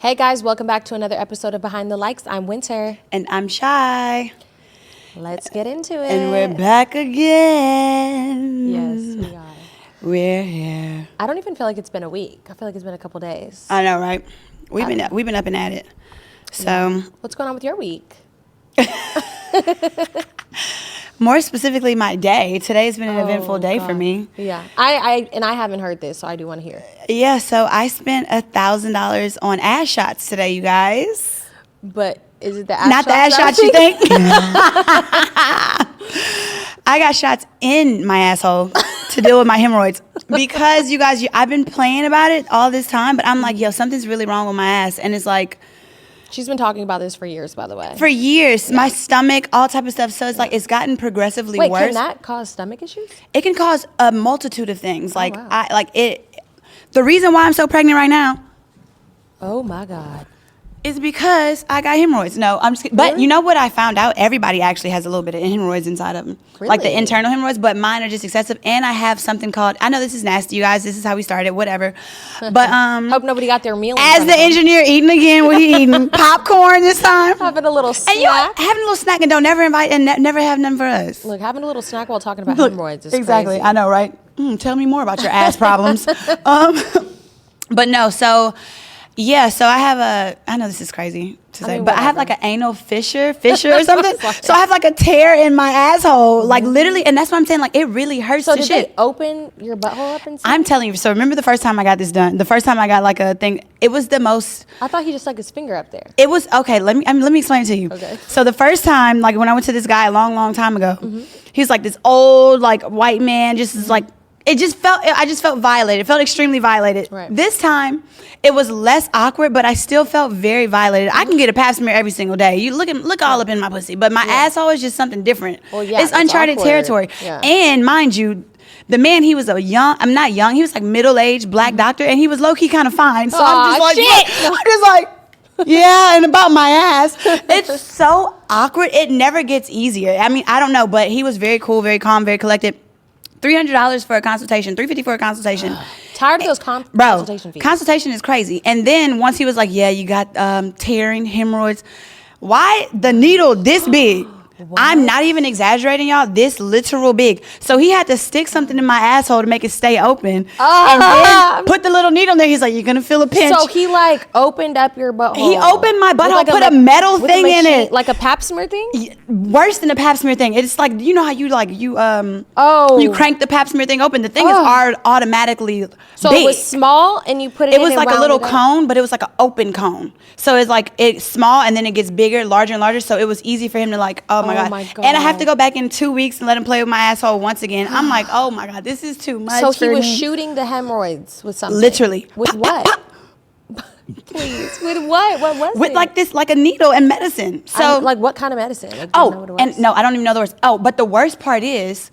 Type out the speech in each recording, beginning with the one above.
Hey guys, welcome back to another episode of Behind the Likes. I'm Winter. And I'm Chy. Let's get into it. And we're back again. Yes, we are. We're here. I don't even feel like it's been a week. I feel like it's been a couple days. I know, right? We've been up and at it. So what's going on with your week? More specifically, my day. Today's been an eventful day for me. Yeah. I haven't heard this, so I do want to hear it. Yeah, so I spent $1,000 on ass shots today, you guys. But is it the ass Not shots? the ass shots you think? I got shots in my asshole to deal with my hemorrhoids. Because, you guys, I've been playing about it all this time, but I'm like, yo, something's really wrong with my ass. And it's like... She's been talking about this for years, by the way. For years. Yeah. My stomach, all type of stuff. So it's like, it's gotten progressively worse. Wait, can that cause stomach issues? It can cause a multitude of things. Like, wow. The reason why I'm so pregnant right now. Oh my God. Is because I got hemorrhoids. No, I'm just kidding. But you know what I found out? Everybody actually has a little bit of hemorrhoids inside of them. Really? Like the internal hemorrhoids, but mine are just excessive. And I have something called, I know this is nasty, you guys. This is how we started, whatever. But hope nobody got their meal. As the engineer eating again, what he eating? Popcorn this time? Having a little snack. And having a little snack and don't never invite and never have none for us. Look, having a little snack while talking about hemorrhoids is exactly. crazy. I know, right? Tell me more about your ass problems. But no, so... Yeah, so I have I know this is crazy to say, but I have like an anal fissure or something. So I have like a tear in my asshole, like literally, and that's what I'm saying, like it really hurts so to did shit. They open your butthole up inside? I'm telling you, so remember the first time I got this done, the first time I got like a thing, it was the most. I thought he just stuck his finger up there. It was, okay, let me explain it to you. Okay. So the first time, like when I went to this guy a long time ago, he was like this old, like white man, just like, I just felt violated. It felt extremely violated. Right. This time, it was less awkward, but I still felt very violated. I can get a pap smear every single day. You look all up in my pussy, but my asshole is just something different. Well, yeah, it's uncharted territory. Yeah. And mind you, the man, he was he was like middle-aged black doctor, and he was low-key kind of fine. So I'm just like, shit. I'm just like, yeah, and about my ass. It's so awkward. It never gets easier. I mean, I don't know, but he was very cool, very calm, very collected. $300 for a consultation, $350 for a consultation. Tired of those consultation fees. Consultation is crazy. And then once he was like, yeah, you got tearing, hemorrhoids. Why the needle this big? What? I'm not even exaggerating, y'all. This literal big. So he had to stick something in my asshole to make it stay open. And then put the little needle in there. He's like, you're going to feel a pinch. So he like opened up your butthole. He opened my butthole, like put a metal thing in it. Like a pap smear thing? Worse than a pap smear thing. It's like, you know how you crank the pap smear thing open. The thing is automatically so big. It was small and you put it in. It was like a little cone, but it was like an open cone. So it's like it's small and then it gets bigger, larger and larger. So it was easy for him to like, oh my God. And I have to go back in 2 weeks and let him play with my asshole once again. I'm like, oh my God, this is too much. So he was me. shooting the hemorrhoids with something. Literally. With what? Please. With what? What was it? With like this, like a needle and medicine. So like what kind of medicine? Like, and no, I don't even know the words. Oh, but the worst part is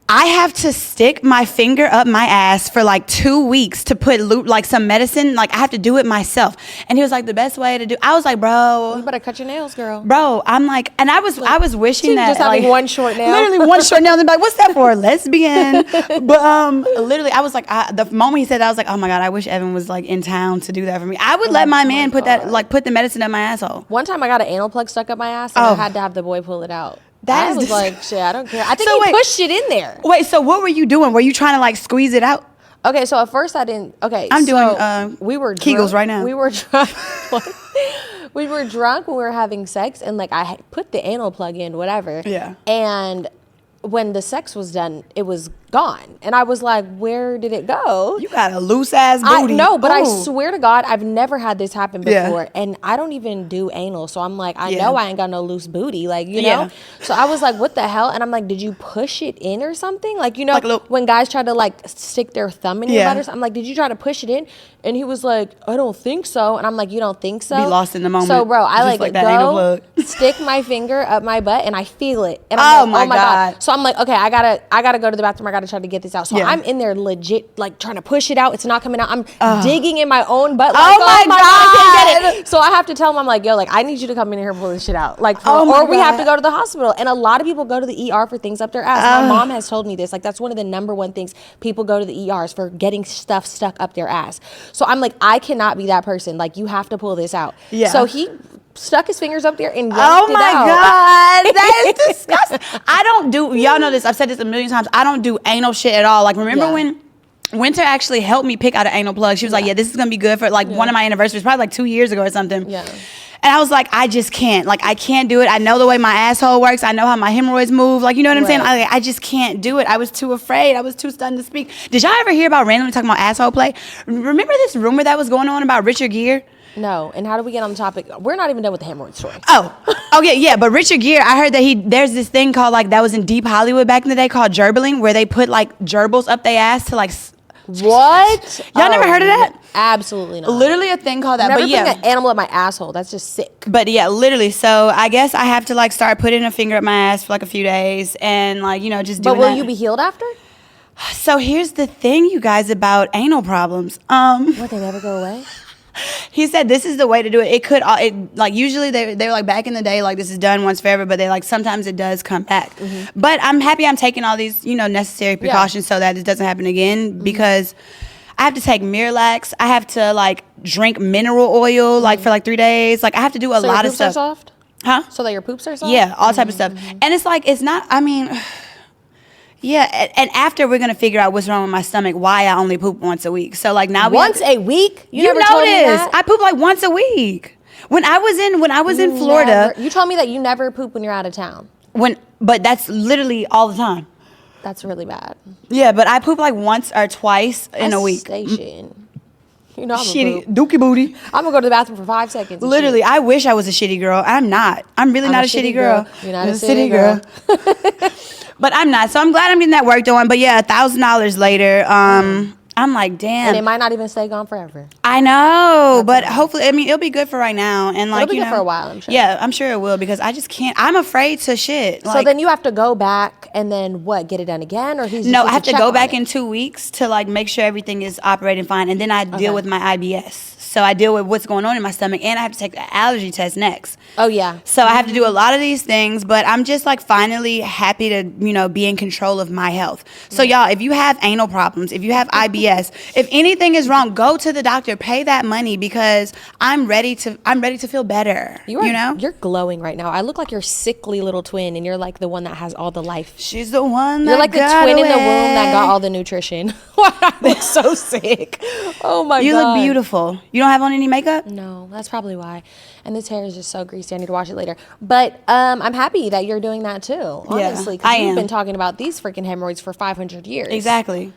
I have to stick my finger up my ass for like 2 weeks to put like some medicine. Like I have to do it myself. And he was like, the best way to do. I was like, bro, you better cut your nails, girl. Bro, I'm like, and I was wishing that just having like, one short nail. Literally one short nail. And they're like, what's that for? Lesbian. But literally, I was like, the moment he said that, I was like, oh my God, I wish Evan was like in town to do that for me. I would let my man put the medicine in my asshole. One time I got an anal plug stuck up my ass and I had to have the boy pull it out. I was like, shit, I don't care. I think he pushed it in there. Wait, so what were you doing? Were you trying to like squeeze it out? Okay, so at first I didn't. Okay, I'm doing we were Kegels drunk, right now. We were drunk. We were drunk when we were having sex, and like I put the anal plug in, whatever. Yeah. And when the sex was done, it was gone, and I was like, "Where did it go?" You got a loose ass booty. No, but I swear to God, I've never had this happen before, and I don't even do anal, so I'm like, I know I ain't got no loose booty, like you know. So I was like, "What the hell?" And I'm like, "Did you push it in or something?" Like you know, like when guys try to like stick their thumb in your butt or something, I'm like, "Did you try to push it in?" And he was like, "I don't think so," and I'm like, "You don't think so?" Be lost in the moment. So bro, I like go stick my finger up my butt, and I feel it, and I'm like, oh my God. So I'm like, okay, I gotta go to the bathroom. I gotta try to get this out. So I'm in there legit, like trying to push it out. It's not coming out. I'm digging in my own butt. Like, oh my God. I can't get So I have to tell him, I'm like, yo, like, I need you to come in here and pull this shit out. Like, or we have to go to the hospital. And a lot of people go to the ER for things up their ass. My mom has told me this. Like, that's one of the number one things people go to the ERs for, getting stuff stuck up their ass. So I'm like, I cannot be that person. Like, you have to pull this out. Yeah. So he stuck his fingers up there and yanked it out. Oh my God, that is disgusting. I don't do, y'all know this, I've said this a million times, I don't do anal shit at all. Like, remember when Winter actually helped me pick out an anal plug? She was like, yeah, this is gonna be good for like one of my anniversaries, probably like 2 years ago or something. Yeah. And I was like, I just can't. Like, I can't do it. I know the way my asshole works. I know how my hemorrhoids move. Like, you know what I'm saying? I just can't do it. I was too afraid. I was too stunned to speak. Did y'all ever hear about randomly talking about asshole play? Remember this rumor that was going on about Richard Gere? No. And how do we get on the topic? We're not even done with the hemorrhoid story. Okay, yeah. But Richard Gere, I heard that there's this thing called, like, that was in deep Hollywood back in the day called gerbling, where they put like gerbils up their ass to like. What? Y'all never heard of that? Absolutely not. Literally a thing called that. Never but yeah, putting an animal at my asshole. That's just sick. But yeah, literally. So I guess I have to like start putting a finger up my ass for like a few days and like, you know, just doing that. But will you be healed after? So here's the thing, you guys, about anal problems. What, they never go away? He said this is the way to do it. It could, like, usually they were like back in the day, like, this is done once forever, but they like, sometimes it does come back. Mm-hmm. But I'm happy I'm taking all these, you know, necessary precautions so that it doesn't happen again, because I have to take Miralax. I have to like drink mineral oil like for like 3 days. Like, I have to do a lot of stuff. Are soft? Huh? So that your poops are soft? Yeah, all type of stuff. And it's like, it's not, I mean, yeah, and after we're gonna figure out what's wrong with my stomach, why I only poop once a week. So like now once a week? You never told me that? I poop like once a week. When I was in Florida, you told me that you never poop when you're out of town. But that's literally all the time. That's really bad. Yeah, but I poop like once or twice in a week. Station. You know I'm shitty dookie booty. I'm gonna go to the bathroom for 5 seconds. Literally, I wish I was a shitty girl. I'm not. I'm really not a shitty girl. You're not a city girl. But I'm not. So I'm glad I'm getting that work done. But yeah, $1,000 later, I'm like, damn. And it might not even stay gone forever. I know, but hopefully, I mean, it'll be good for right now. And like, it'll be good for a while, I'm sure. Yeah, I'm sure it will, because I just can't. I'm afraid to shit. So then you have to go back and then what? Get it done again, or he's no? I have to go back in 2 weeks to like make sure everything is operating fine, and then I deal with my IBS. So I deal with what's going on in my stomach, and I have to take the allergy test next. Oh, yeah. So I have to do a lot of these things, but I'm just like finally happy to, you know, be in control of my health. So y'all, if you have anal problems, if you have IBS, if anything is wrong, go to the doctor, pay that money, because I'm ready to feel better. You know? You're glowing right now. I look like your sickly little twin, and you're like the one that has all the life. She's the one that You're like the got twin away. in the womb that got all the nutrition. I look so sick. Oh my God. You look beautiful. You don't have on any makeup? No, that's probably why. And this hair is just so greasy. I need to wash it later. But I'm happy that you're doing that too, honestly. Because you've been talking about these freaking hemorrhoids for 500 years. Exactly.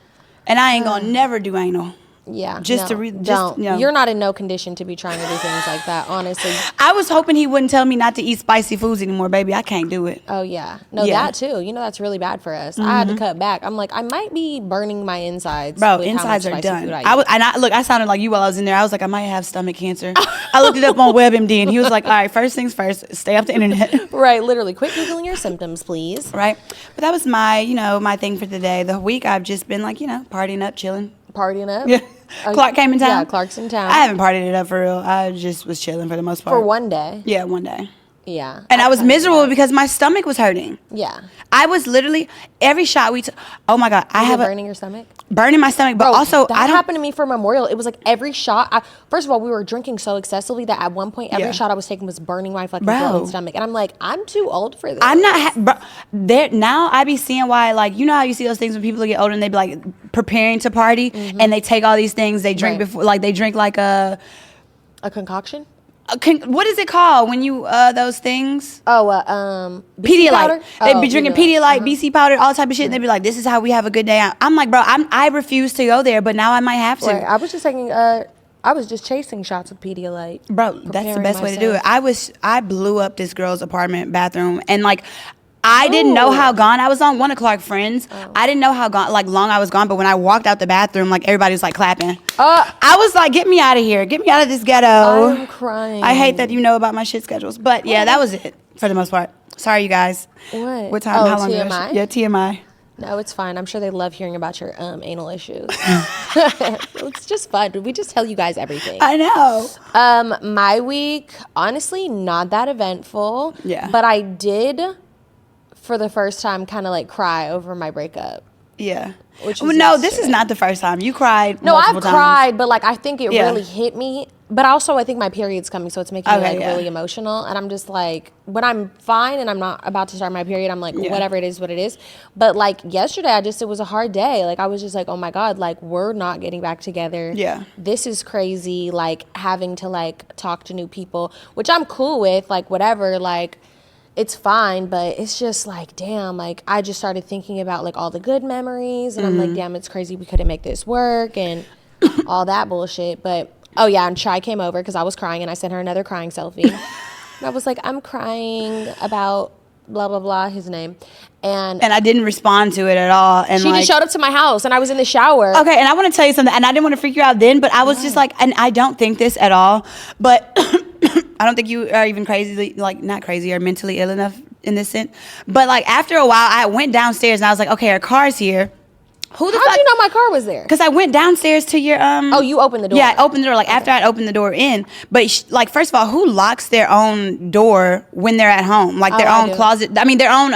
And I ain't gonna never do anal. Yeah. Don't. You're not in no condition to be trying to do things like that, honestly. I was hoping he wouldn't tell me not to eat spicy foods anymore, baby. I can't do it. Oh, yeah. No, that too. You know, that's really bad for us. I had to cut back. I'm like, I might be burning my insides. Bro, insides are done. I sounded like you while I was in there. I was like, I might have stomach cancer. I looked it up on WebMD, and he was like, all right, first things first, stay off the internet. Right, literally. Quit Googling your symptoms, please. Right. But that was my, you know, my thing for today. The week I've just been like, you know, partying up, chilling. Partying up? Yeah. Clark came in town. Yeah, Clark's in town. I haven't partied it up for real. I just was chilling for the most part. For one day? Yeah, one day. Yeah. And I was miserable because my stomach was hurting. Yeah. I was literally, every shot we took, oh my God. Burning your stomach? Burning my stomach, but also, that happened to me for Memorial. It was like every shot, first of all, we were drinking so excessively that at one point, every shot I was taking was burning my fucking throat and stomach. And I'm like, I'm too old for this. I'm not, now I be seeing why, like, you know how you see those things when people get older and they be like preparing to party and they take all these things, they drink before, like they drink like a concoction? What is it called when you those things? Pedialyte. They'd be drinking Pedialyte, BC powder, all type of shit, and they'd be like, "This is how we have a good day." I'm like, bro, I refuse to go there, but now I might have to. Right. I was just taking. I was just chasing shots of Pedialyte. Bro, that's the best way to do it. I blew up this girl's apartment bathroom, and like, I didn't know how gone I was on one of Clark's friends. I didn't know how long I was gone, but when I walked out the bathroom, like everybody was like clapping. I was like, get me out of here. Get me out of this ghetto. I'm crying. I hate that you know about my shit schedules. But yeah, that was it for the most part. Sorry, you guys. What? What time? How long? TMI? Yeah, TMI. No, it's fine. I'm sure they love hearing about your anal issues. It's just fun. We just tell you guys everything. I know. My week, honestly, not that eventful. Yeah. But I did, for the first time, kind of like cry over my breakup. Yeah. Which Well, no, this is not the first time. You cried No, multiple I've times. cried, but like I think it really hit me. But also I think my period's coming, so it's making me like really emotional. And I'm just like, when I'm fine and I'm not about to start my period, I'm like, whatever it is, what it is. But like yesterday, it was a hard day. Like I was just like, oh my God, like we're not getting back together. Yeah. This is crazy. Like having to like talk to new people, which I'm cool with, like whatever, like it's fine, but it's just like, damn, like I just started thinking about like all the good memories and I'm like, damn, it's crazy we couldn't make this work and all that bullshit. But oh yeah, and Chy came over because I was crying and I sent her another crying selfie. And I was like, I'm crying about blah, blah, blah, his name. And I didn't respond to it at all. And she just showed up to my house and I was in the shower. Okay, and I want to tell you something, and I didn't want to freak you out then, but I was just like, and I don't think this at all, but I don't think you are even crazy, like not crazy or mentally ill enough in this sense. But like after a while, I went downstairs and I was like, okay, her car's here. How'd you know my car was there? Because I went downstairs to your Oh, you opened the door. Yeah, I opened the door like after I'd opened the door in. But like first of all, who locks their own door when they're at home? Like their own closet. I mean their own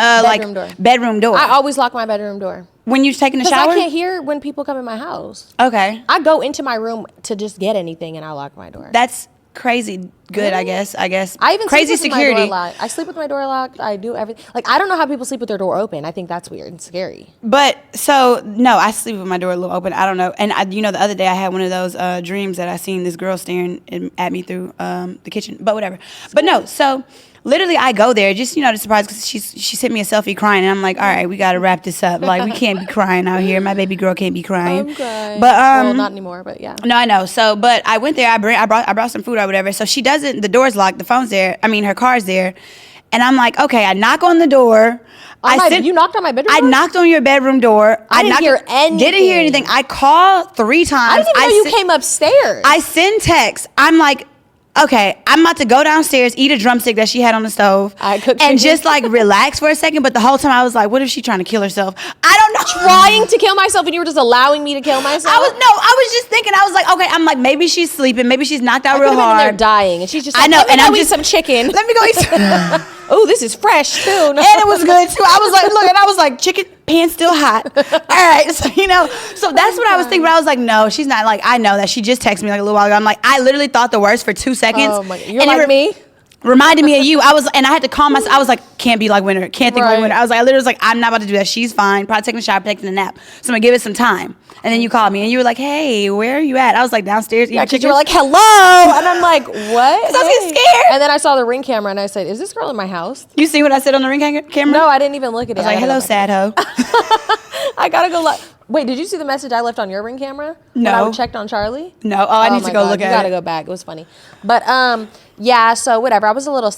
bedroom door. I always lock my bedroom door. When you're taking a shower? Because I can't hear when people come in my house. Okay. I go into my room to just get anything and I lock my door. That's crazy good, really? I guess. I even crazy sleep with security. My door locked. I sleep with my door locked. I do everything. Like I don't know how people sleep with their door open. I think that's weird and scary. But so no, I sleep with my door a little open. I don't know. And the other day I had one of those dreams that I seen this girl staring at me through the kitchen. But whatever. But no, so literally I go there just to surprise because she sent me a selfie crying and I'm like, all right, we got to wrap this up. Like we can't be crying out here. My baby girl can't be crying. I'm crying. But well, not anymore. But yeah. No, I know. So, but I went there. I brought some food or whatever. So she doesn't. The door's locked. The phone's there. I mean, her car's there. And I'm like, okay. I knock on the door. You knocked on my bedroom door? I knocked on your bedroom door. I didn't hear anything. Didn't hear anything. I called 3 times. I didn't even know you came upstairs. I send texts. I'm like, okay, I'm about to go downstairs, eat a drumstick that she had on the stove, and just like relax for a second. But the whole time I was like, what if she's trying to kill herself? I don't know. Trying to kill myself, and you were just allowing me to kill myself? I was just thinking. I was like, okay, I'm like, maybe she's sleeping. Maybe she's knocked out real hard. They're dying, and she's just like, I know, and I'm just some chicken. Let me go eat some. Oh, this is fresh too. No. And it was good too. I was like, look, and I was like, chicken pan still hot. All right, so so that's what I was thinking. But I was like, no, she's not. Like, I know that she just texted me like a little while ago. I'm like, I literally thought the worst for 2 seconds. Oh my God. You're like me. Reminded me of you. And I had to calm myself. I was like, can't be like Winter. Can't think like Winter. I literally was like, I'm not about to do that. She's fine. Probably taking a shower, taking a nap. So I'm gonna give it some time. And then you called me and you were like, hey, where are you at? I was like, downstairs. Yeah, because you were like, hello. And I'm like, what? Because I was getting scared. And then I saw the Ring camera and I said, is this girl in my house? You see what I said on the Ring camera? No, I didn't even look at it. I was like, hello, sad hoe. I gotta go wait, did you see the message I left on your Ring camera? No. When I checked on Charlie? No. Oh, I need to go look at it. You gotta go back. It was funny. But yeah, so whatever. I was a little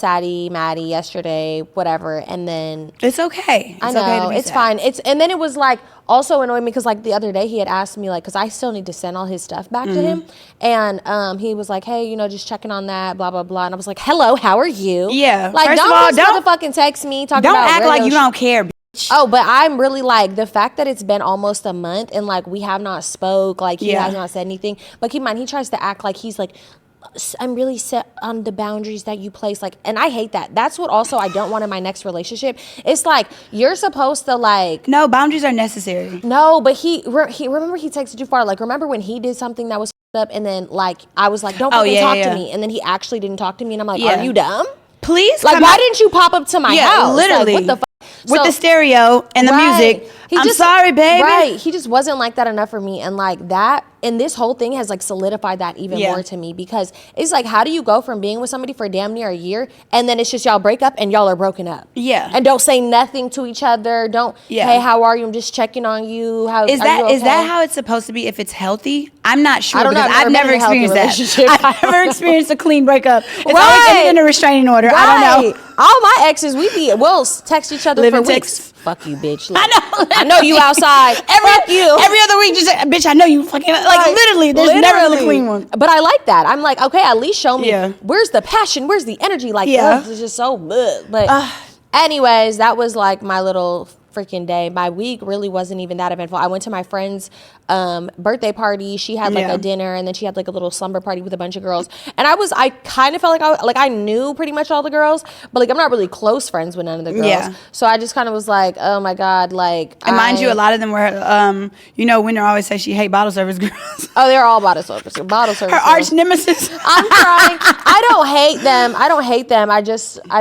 maddie yesterday, whatever, and then it's okay. I know, okay to be it's sad. fine. And then it was like also annoyed me because like the other day he had asked me like because I still need to send all his stuff back to him, and he was like, hey, just checking on that, blah blah blah, and I was like, hello, how are you? Yeah. Like First don't motherfucking text me talking don't about act like you don't care. Oh, but I'm really like the fact that it's been almost a month and like we have not spoke, like he has not said anything. But keep in mind, he tries to act like he's like, I'm really set on the boundaries that you place. Like, and I hate that. That's what also I don't want in my next relationship. It's like you're supposed to like. No, boundaries are necessary. No, but he remember he takes it too far. Like remember when he did something that was up and then like I was like, don't fucking talk to me, and then he actually didn't talk to me, and I'm like, are you dumb? Please, like why didn't you pop up to my house? Literally. Like, what the fuck? With the stereo and the music. I'm sorry, baby. Right. He just wasn't like that enough for me. And like that, and this whole thing has like solidified that even more to me because it's like, how do you go from being with somebody for damn near a year and then it's just y'all break up and y'all are broken up? Yeah. And don't say nothing to each other. Don't, hey, how are you? I'm just checking on you. Is that how it's supposed to be if it's healthy? I'm not sure. I don't know. I've never experienced that. I've never experienced a clean breakup. It's always ended in a restraining order. Right. I don't know. All my exes, we'll text each other for weeks. Fuck you, bitch. Like, I know you outside. Fuck you. Every other week, just bitch. I know you fucking like literally. There's never been a clean one. But I like that. I'm like, okay, at least show me. Where's the passion? Where's the energy? Like, it's just so good. But anyways, that was like my little freaking day. My week really wasn't even that eventful. I went to my friend's birthday party. She had like a dinner, and then she had like a little slumber party with a bunch of girls. And I kind of felt like I knew pretty much all the girls, but like I'm not really close friends with none of the girls. Yeah. So I just kind of was like, oh my God, like. And mind you, a lot of them were, Winter always says she hate bottle service girls. Oh, they're all bottle service. Bottle service. Her arch nemesis. I'm crying. I don't hate them. I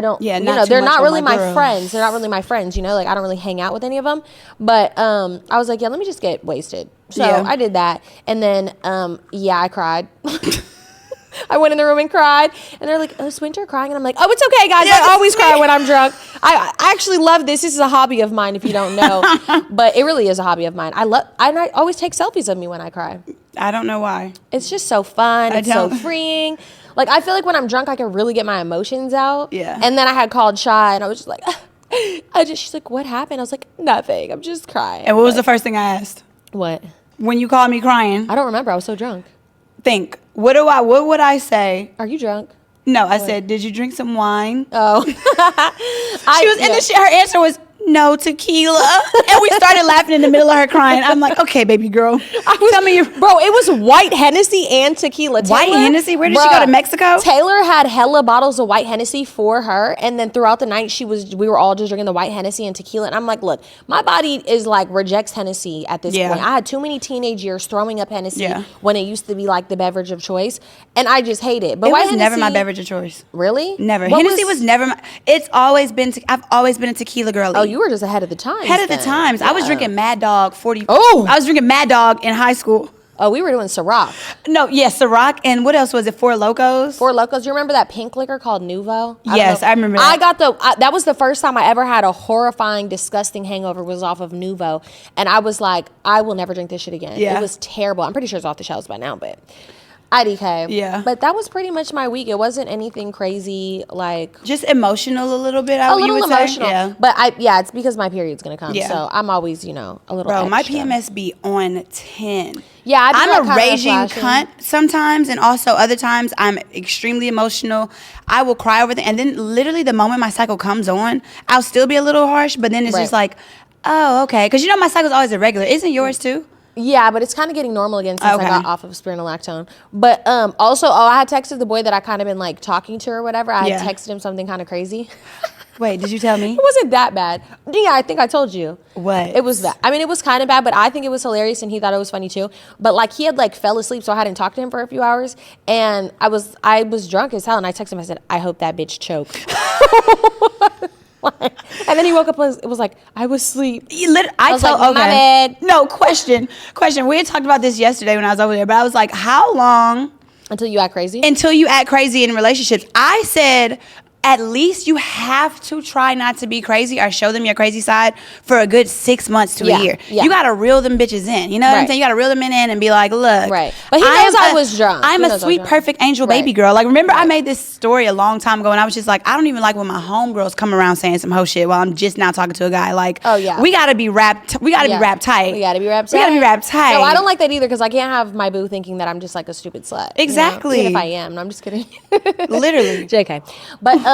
don't. Yeah, they're not really my friends. They're not really my friends. Like I don't really hang out with any of them. But I was like, yeah, let me just get wasted. So I did that, and then I cried. I went in the room and cried, and they're like, "Oh, is Winter crying?" And I'm like, "Oh, it's okay, guys. I always cry when I'm drunk. I actually love this. This is a hobby of mine, if you don't know, but it really is a hobby of mine. I always take selfies of me when I cry. I don't know why. It's just so fun. It's so freeing. Like I feel like when I'm drunk, I can really get my emotions out. Yeah. And then I had called Chy, and I was just like, she's like, "What happened?" I was like, "Nothing. I'm just crying." And what was the first thing I asked? What? When you called me crying. I don't remember. I was so drunk. Think. What would I say? Are you drunk? No, I said, did you drink some wine? Oh. Her answer was, no, tequila. And we started laughing in the middle of her crying. I'm like, okay, baby girl. Tell me Bro, it was white Hennessy and tequila. White Hennessy? Where did she go, to Mexico? Taylor had hella bottles of white Hennessy for her. And then throughout the night, we were all just drinking the white Hennessy and tequila. And I'm like, look, my body is like rejects Hennessy at this point. I had too many teenage years throwing up Hennessy when it used to be like the beverage of choice. And I just hate it. But it was never my beverage of choice. Really? Never. Hennessy was never my, I've always been a tequila girl. Oh, you were just ahead of the times. Ahead of the times. Yeah. I was drinking Mad Dog 40. Oh. I was drinking Mad Dog in high school. Oh, we were doing Ciroc. No, yes, Ciroc. And what else was it? Four Locos? Four Locos. You remember that pink liquor called Nuvo? Yes, I remember that. That was the first time I ever had a horrifying, disgusting hangover was off of Nuvo. And I was like, I will never drink this shit again. Yeah. It was terrible. I'm pretty sure it's off the shelves by now, but... IDK. Yeah. But that was pretty much my week. It wasn't anything crazy, like... Just emotional a little bit, a little emotional. Yeah. But it's because my period's going to come. Yeah. So I'm always, a little extra. My PMS be on 10. Yeah, I'm a raging cunt sometimes, and also other times I'm extremely emotional. I will cry over and then literally the moment my cycle comes on, I'll still be a little harsh, but then it's just like, oh, okay. Because my cycle's always irregular. Isn't yours too? Yeah, but it's kind of getting normal again since I got off of spironolactone. But also, I had texted the boy that I kind of been like talking to or whatever. I had texted him something kind of crazy. Wait, did you tell me? It wasn't that bad. Yeah, I think I told you. What? It was bad. I mean, it was kind of bad, but I think it was hilarious and he thought it was funny too. But like he had like fell asleep, so I hadn't talked to him for a few hours. And I was drunk as hell, and I texted him, I said, I hope that bitch choked. And then he woke up and it was like, I was asleep. My bad. No, question. We had talked about this yesterday when I was over there, but I was like, how long? Until you act crazy? Until you act crazy in relationships. I said, at least you have to try not to be crazy or show them your crazy side for a good 6 months to a year. Yeah. You got to reel them bitches in. You know what I'm saying? You got to reel them in and be like, look. Right. But he knows I was drunk. I'm a sweet, perfect angel baby girl. Like, remember I made this story a long time ago and I was just like, I don't even like when my homegirls come around saying some hoe shit while I'm just now talking to a guy. Like, we got to be wrapped. We got to be wrapped tight. We got to be wrapped tight. No, I don't like that either because I can't have my boo thinking that I'm just like a stupid slut. Exactly. Even if I am. No, I'm just kidding. Literally. JK. But,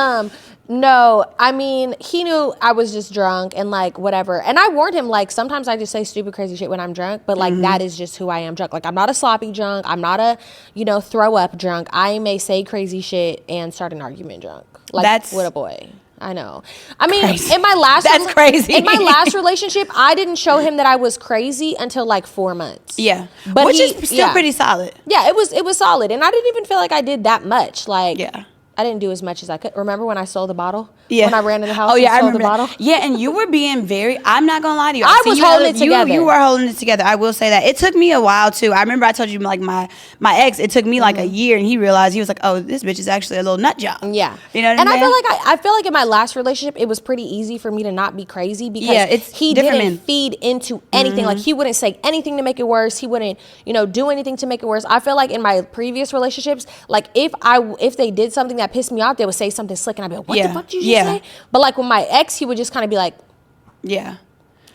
no, I mean, he knew I was just drunk and like whatever. And I warned him, like, sometimes I just say stupid, crazy shit when I'm drunk, but like that is just who I am drunk. Like, I'm not a sloppy drunk. I'm not a, throw up drunk. I may say crazy shit and start an argument drunk. Like, that's what a boy. I know. I mean, crazy. In my last relationship, I didn't show him that I was crazy until like 4 months. Yeah. But which is still pretty solid. Yeah, it was solid. And I didn't even feel like I did that much. Like, I didn't do as much as I could. Remember when I sold the bottle? Yeah. When I ran in the house and sold the bottle? Yeah, and you were being very, I'm not going to lie to you. I was holding it together. You were holding it together. I will say that. It took me a while, too. I remember I told you, like, my ex, it took me like a year, and he realized, he was like, oh, this bitch is actually a little nut job. Yeah. You know what I mean? And I feel like in my last relationship, it was pretty easy for me to not be crazy because he didn't feed into anything. Like, he wouldn't say anything to make it worse. He wouldn't, do anything to make it worse. I feel like in my previous relationships, like, if they did something that pissed me off, they would say something slick and I'd be like, what the fuck did you just say? But like with my ex, he would just kind of be like,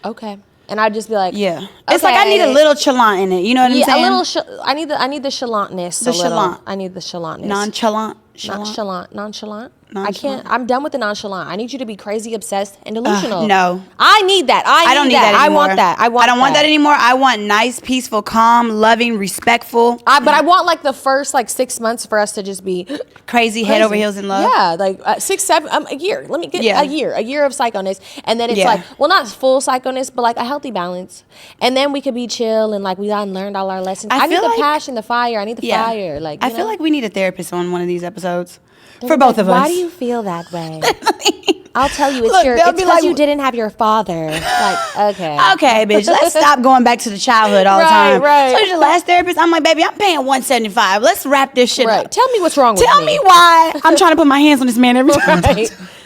okay. And I'd just be like, okay. It's like I need a little chalant in it. You know what I'm saying? A little. I need the chalantness. I need the chalantness. Nonchalant. Nonchalant. I can't. I'm done with the nonchalant. I need you to be crazy, obsessed, and delusional. No. I need that. I don't need that anymore. I want that. I don't want that anymore. I want nice, peaceful, calm, loving, respectful. But I want like the first like 6 months for us to just be crazy, head over heels in love. Yeah, like 6, 7, a year. Let me get a year of psychoness, and then it's like, well, not full psychoness, but like a healthy balance, and then we could be chill and like we done learned all our lessons. I need the passion, the fire. I need the fire. Like I feel like we need a therapist on one of these episodes. For both of us. Why do you feel that way? I'll tell you, it's because you didn't have your father. Like, okay. Okay, bitch, let's stop going back to the childhood all the time. Right. So your last therapist, I'm like, baby, I'm paying $175. Let's wrap this shit up. Tell me what's wrong with me. Tell me why I'm trying to put my hands on this man every time.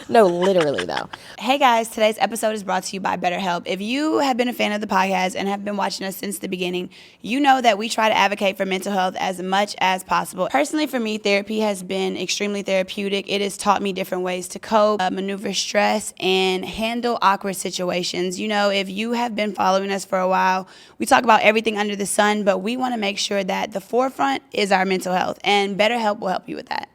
No, literally though. Hey guys, today's episode is brought to you by BetterHelp. If you have been a fan of the podcast and have been watching us since the beginning, you know that we try to advocate for mental health as much as possible. Personally, for me, therapy has been extremely therapeutic. It has taught me different ways to cope, maneuver stress, and handle awkward situations. You know, if you have been following us for a while, we talk about everything under the sun, but we want to make sure that the forefront is our mental health, and BetterHelp will help you with that.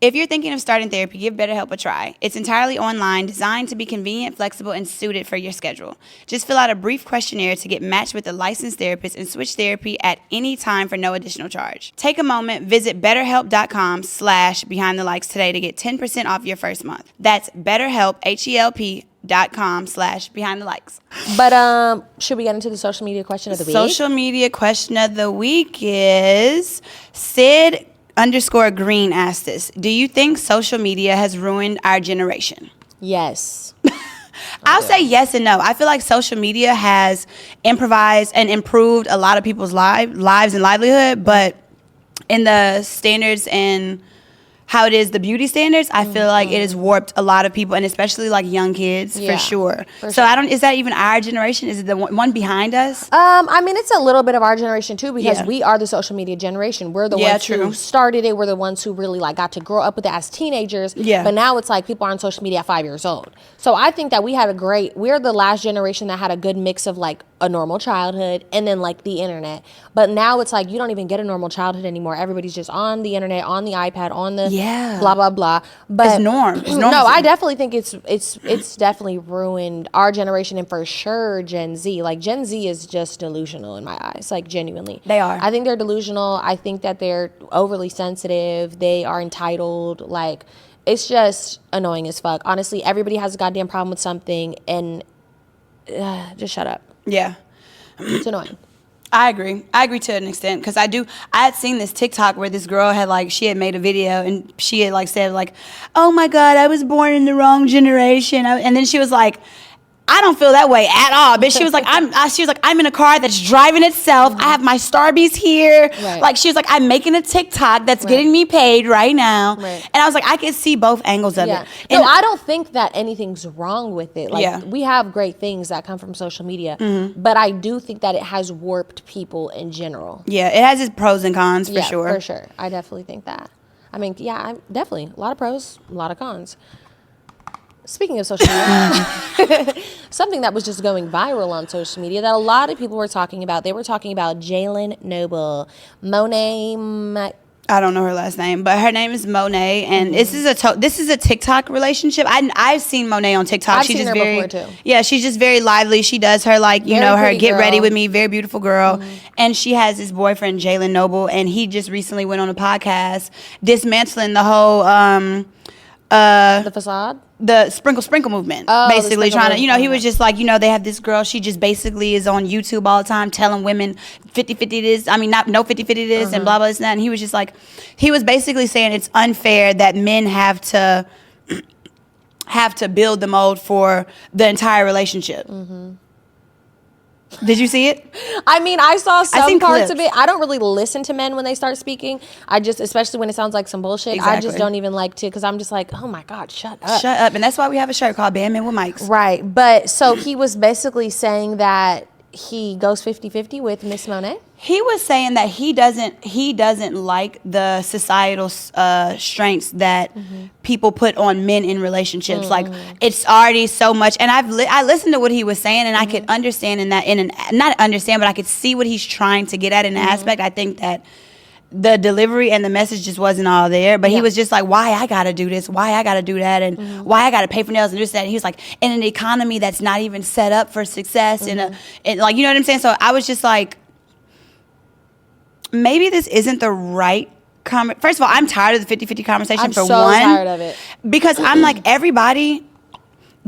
If you're thinking of starting therapy, give BetterHelp a try. It's entirely online, designed to be convenient, flexible, and suited for your schedule. Just fill out a brief questionnaire to get matched with a licensed therapist and switch therapy at any time for no additional charge. Take a moment, visit betterhelp.com/behindthelikes today to get 10% off your first month. That's BetterHelp, HELP.com/behindthelikes. But should we get into the social media question of the week? Social media question of the week is Sid_Green asked this. Do you think social media has ruined our generation? Yes. I'll say yes and no. I feel like social media has improvised and improved a lot of people's lives and livelihood, but in the standards and how it is, the beauty standards, I feel like it has warped a lot of people, and especially like young kids, for sure. So is that even our generation? Is it the one behind us? I mean, it's a little bit of our generation too, because we are the social media generation. We're the ones who started it. We're the ones who really like got to grow up with it as teenagers. Yeah. But now it's like people are on social media at 5 years old. So I think that we're the last generation that had a good mix of like a normal childhood and then like the internet. But now it's like you don't even get a normal childhood anymore. Everybody's just on the internet, on the iPad, on the blah blah blah. But it's norm. No, I definitely think it's definitely ruined our generation, and for sure Gen Z. Like Gen Z is just delusional in my eyes. Like genuinely, they are. I think they're delusional. I think that they're overly sensitive. They are entitled. Like it's just annoying as fuck. Honestly, everybody has a goddamn problem with something, and just shut up. Yeah, it's annoying. I agree to an extent, because I had seen this TikTok where this girl she had made a video and she had like said like, oh my God, I was born in the wrong generation. And then she was like, I don't feel that way at all. But she was like, I'm in a car that's driving itself. I have my Starbies here. Right. Like she was like, I'm making a TikTok that's getting me paid right now. Right. And I was like, I could see both angles of it. No, I don't think that anything's wrong with it. Like we have great things that come from social media, but I do think that it has warped people in general. Yeah, it has its pros and cons for sure. For sure. I definitely think that. I mean, I'm definitely a lot of pros, a lot of cons. Speaking of social media, something that was just going viral on social media that a lot of people were talking about. They were talking about Jalen Noble, Monet. I don't know her last name, but her name is Monet, and this is a TikTok relationship. I've seen Monet on TikTok. I've seen her before too. Yeah, she's just very lively. She does her her Get Ready With Me, very beautiful girl, and she has this boyfriend Jalen Noble, and he just recently went on a podcast dismantling the whole the facade. The sprinkle movement, basically trying to, he was just like, they have this girl, she just basically is on YouTube all the time telling women 50-50 this, not no 50-50 this and blah, blah, this and that. And he was just like, he was basically saying it's unfair that men have to build the mold for the entire relationship. Did you see it? I mean, I saw some parts of it. I don't really listen to men when they start speaking. I just, especially when it sounds like some bullshit, I just don't even like to, because I'm just like, oh my God, shut up. Shut up. And that's why we have a shirt called Band Men with Mics. Right. But so he was basically saying that he goes 50-50 with Miss Monet. He was saying that he doesn't like the societal strengths that people put on men in relationships. Like it's already so much, and I listened to what he was saying, and I could understand not understand, but I could see what he's trying to get at in an aspect. I think that the delivery and the message just wasn't all there. But he was just like, why I gotta do this? Why I gotta do that? And why I gotta pay for nails and this, that. And he was like, in an economy that's not even set up for success. And like, you know what I'm saying? So I was just like, maybe this isn't the right first of all, I'm tired of the 50-50 conversation. I'm tired of it. Because I'm like, everybody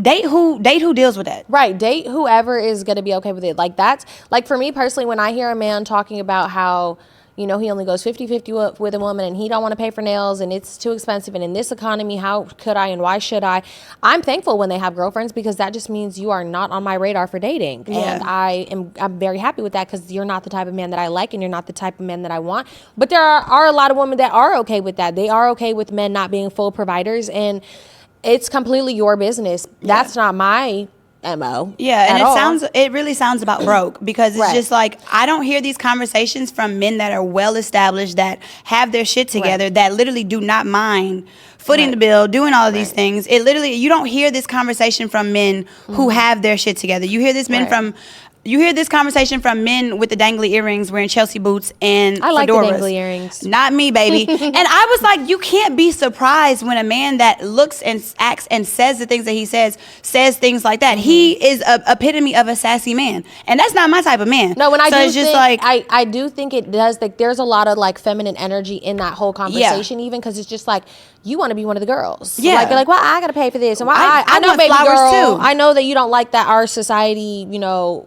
date who deals with that. Right. Date whoever is going to be okay with it. Like, that's like, for me personally, when I hear a man talking about how, you know, he only goes 50-50 with a woman and he don't want to pay for nails and it's too expensive, and in this economy, how could I and why should I? I'm thankful when they have girlfriends, because that just means you are not on my radar for dating. And I'm very happy with that, because you're not the type of man that I like and you're not the type of man that I want. But there are a lot of women that are okay with that. They are okay with men not being full providers, and it's completely your business. That's not my MO. Yeah, and it really sounds about broke, because it's just like, I don't hear these conversations from men that are well established, that have their shit together, that literally do not mind footing the bill, doing all of these things. It literally, you don't hear this conversation from men who have their shit together. You hear this You hear this conversation from men with the dangly earrings, wearing Chelsea boots and fedoras. I like the dangly earrings. Not me, baby. And I was like, you can't be surprised when a man that looks and acts and says the things that he says things like that. He is a epitome of a sassy man, and that's not my type of man. No, when I I do think it does. Like, there's a lot of like feminine energy in that whole conversation, even because it's just like, you want to be one of the girls. Yeah, like, you're like, well, I gotta pay for this, and I know, baby girl, too. I know that you don't like that our society, you know,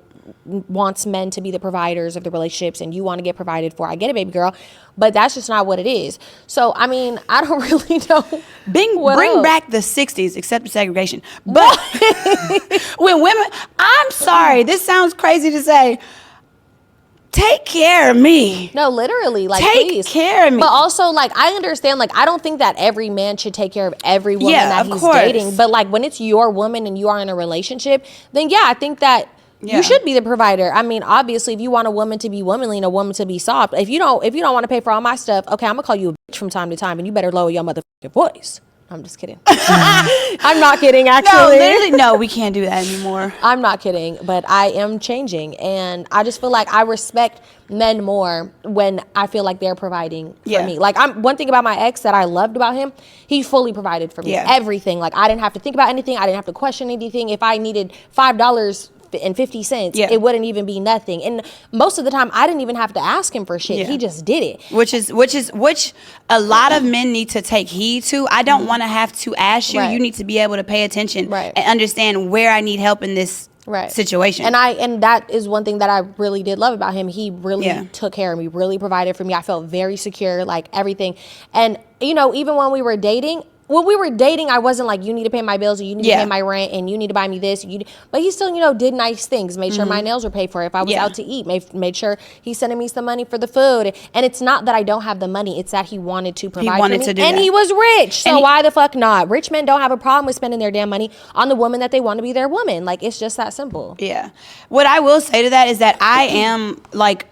wants men to be the providers of the relationships, and you want to get provided for. I get it, baby girl, but that's just not what it is. So, I mean, I don't really know. Bring back the 60s, except the segregation. But when women, I'm sorry, this sounds crazy to say, take care of me. No, literally, like, take care of me. But also, like, I understand, like, I don't think that every man should take care of every woman that he's dating. But like, when it's your woman and you are in a relationship, then I think that you should be the provider. I mean, obviously, if you want a woman to be womanly and a woman to be soft, if you don't want to pay for all my stuff, okay, I'm gonna call you a bitch from time to time, and you better lower your motherfucking voice. I'm just kidding. I'm not kidding, actually. No, literally, no, we can't do that anymore. I'm not kidding, but I am changing, and I just feel like I respect men more when I feel like they're providing for me. Like, one thing about my ex that I loved about him, he fully provided for me. Everything. Like, I didn't have to think about anything. I didn't have to question anything. If I needed $5.50, it wouldn't even be nothing. And most of the time, I didn't even have to ask him for shit. He just did it. Which a lot of men need to take heed to. I don't want to have to ask you. You need to be able to pay attention and understand where I need help in this situation. And that is one thing that I really did love about him. He really took care of me, really provided for me. I felt very secure, like, everything. And, you know, even when we were dating, I wasn't like, you need to pay my bills, or you need to pay my rent, and you need to buy me this. But he still, you know, did nice things, made sure my nails were paid for. If I was out to eat, made sure he's sending me some money for the food. And it's not that I don't have the money, it's that he wanted to provide for me. And he was rich, so why the fuck not? Rich men don't have a problem with spending their damn money on the woman that they want to be their woman. Like, it's just that simple. Yeah. What I will say to that is that I am, like,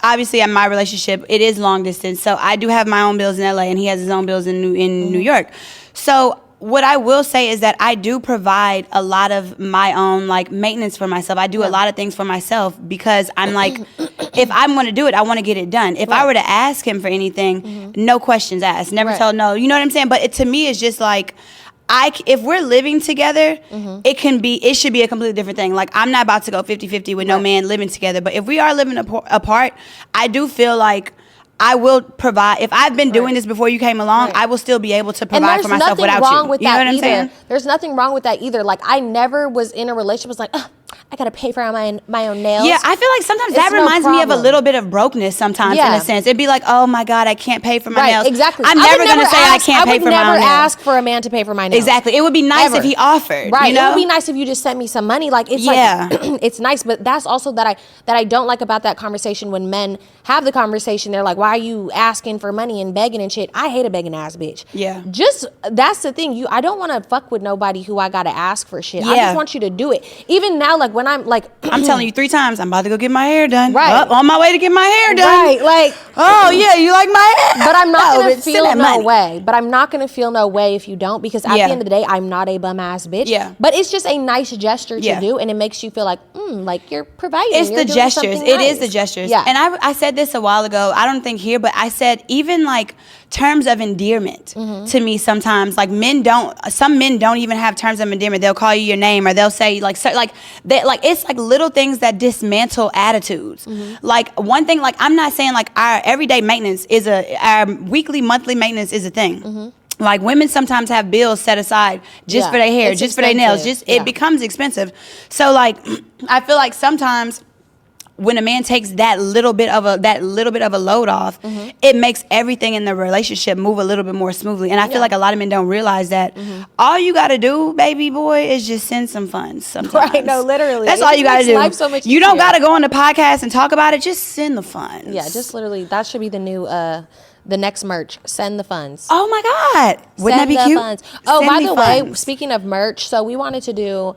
obviously, in my relationship, it is long distance. So I do have my own bills in LA, and he has his own bills in New York. So what I will say is that I do provide a lot of my own, like, maintenance for myself. I do a lot of things for myself, because I'm like, if I'm going to do it, I want to get it done. If I were to ask him for anything, no questions asked, never tell no. You know what I'm saying? But to me, it's just like, if we're living together, it should be a completely different thing. Like, I'm not about to go 50-50 with no man living together. But if we are living apart, I do feel like I will provide. If I've been doing this before you came along, I will still be able to provide for myself without you. You know what I'm saying? There's nothing wrong with that either. Like, I never was in a relationship was like, I gotta pay for my own nails. Yeah, I feel like sometimes that reminds me of a little bit of brokenness sometimes, in a sense. It'd be like, oh my God, I can't pay for my nails. Exactly. I'm never gonna say I can't pay for my nails. I would never ask for a man to pay for my nails. Exactly. It would be nice if he offered. Right. You know? It would be nice if you just sent me some money. Like, it's like, it's nice, but that's also that I don't like about that conversation when men have the conversation. They're like, why are you asking for money and begging and shit? I hate a begging ass bitch. Yeah. That's the thing. I don't want to fuck with nobody who I gotta ask for shit. I just want you to do it. Even now, like when I'm like, I'm telling you 3 times, I'm about to go get my hair done. Right. On my way to get my hair done. Right. Like, oh yeah, you like my hair? But I'm not gonna feel no way. But I'm not gonna feel no way if you don't, because at the end of the day, I'm not a bum ass bitch. Yeah. But it's just a nice gesture to do, and it makes you feel like you're providing. It's the gestures. It is the gestures. Yeah. And I said this a while ago. I don't think here, but I said even like terms of endearment to me sometimes. Like some men don't even have terms of endearment. They'll call you your name, or they'll say it's like little things that dismantle attitudes. Like one thing, like I'm not saying like our everyday maintenance our weekly, monthly maintenance is a thing. Like women sometimes have bills set aside just for their hair, just for their nails. It becomes expensive. So like I feel like sometimes when a man takes that little bit of a load off, it makes everything in the relationship move a little bit more smoothly. And I feel like a lot of men don't realize that all you got to do, baby boy, is just send some funds sometimes. Right, no, literally. That's all you got to do. Life so much you don't got to go on the podcast and talk about it. Just send the funds. Yeah, just literally. That should be the new, the next merch. Send the funds. Oh my God. Wouldn't that be cute? Funds. Oh, by the way, speaking of merch, so we wanted to do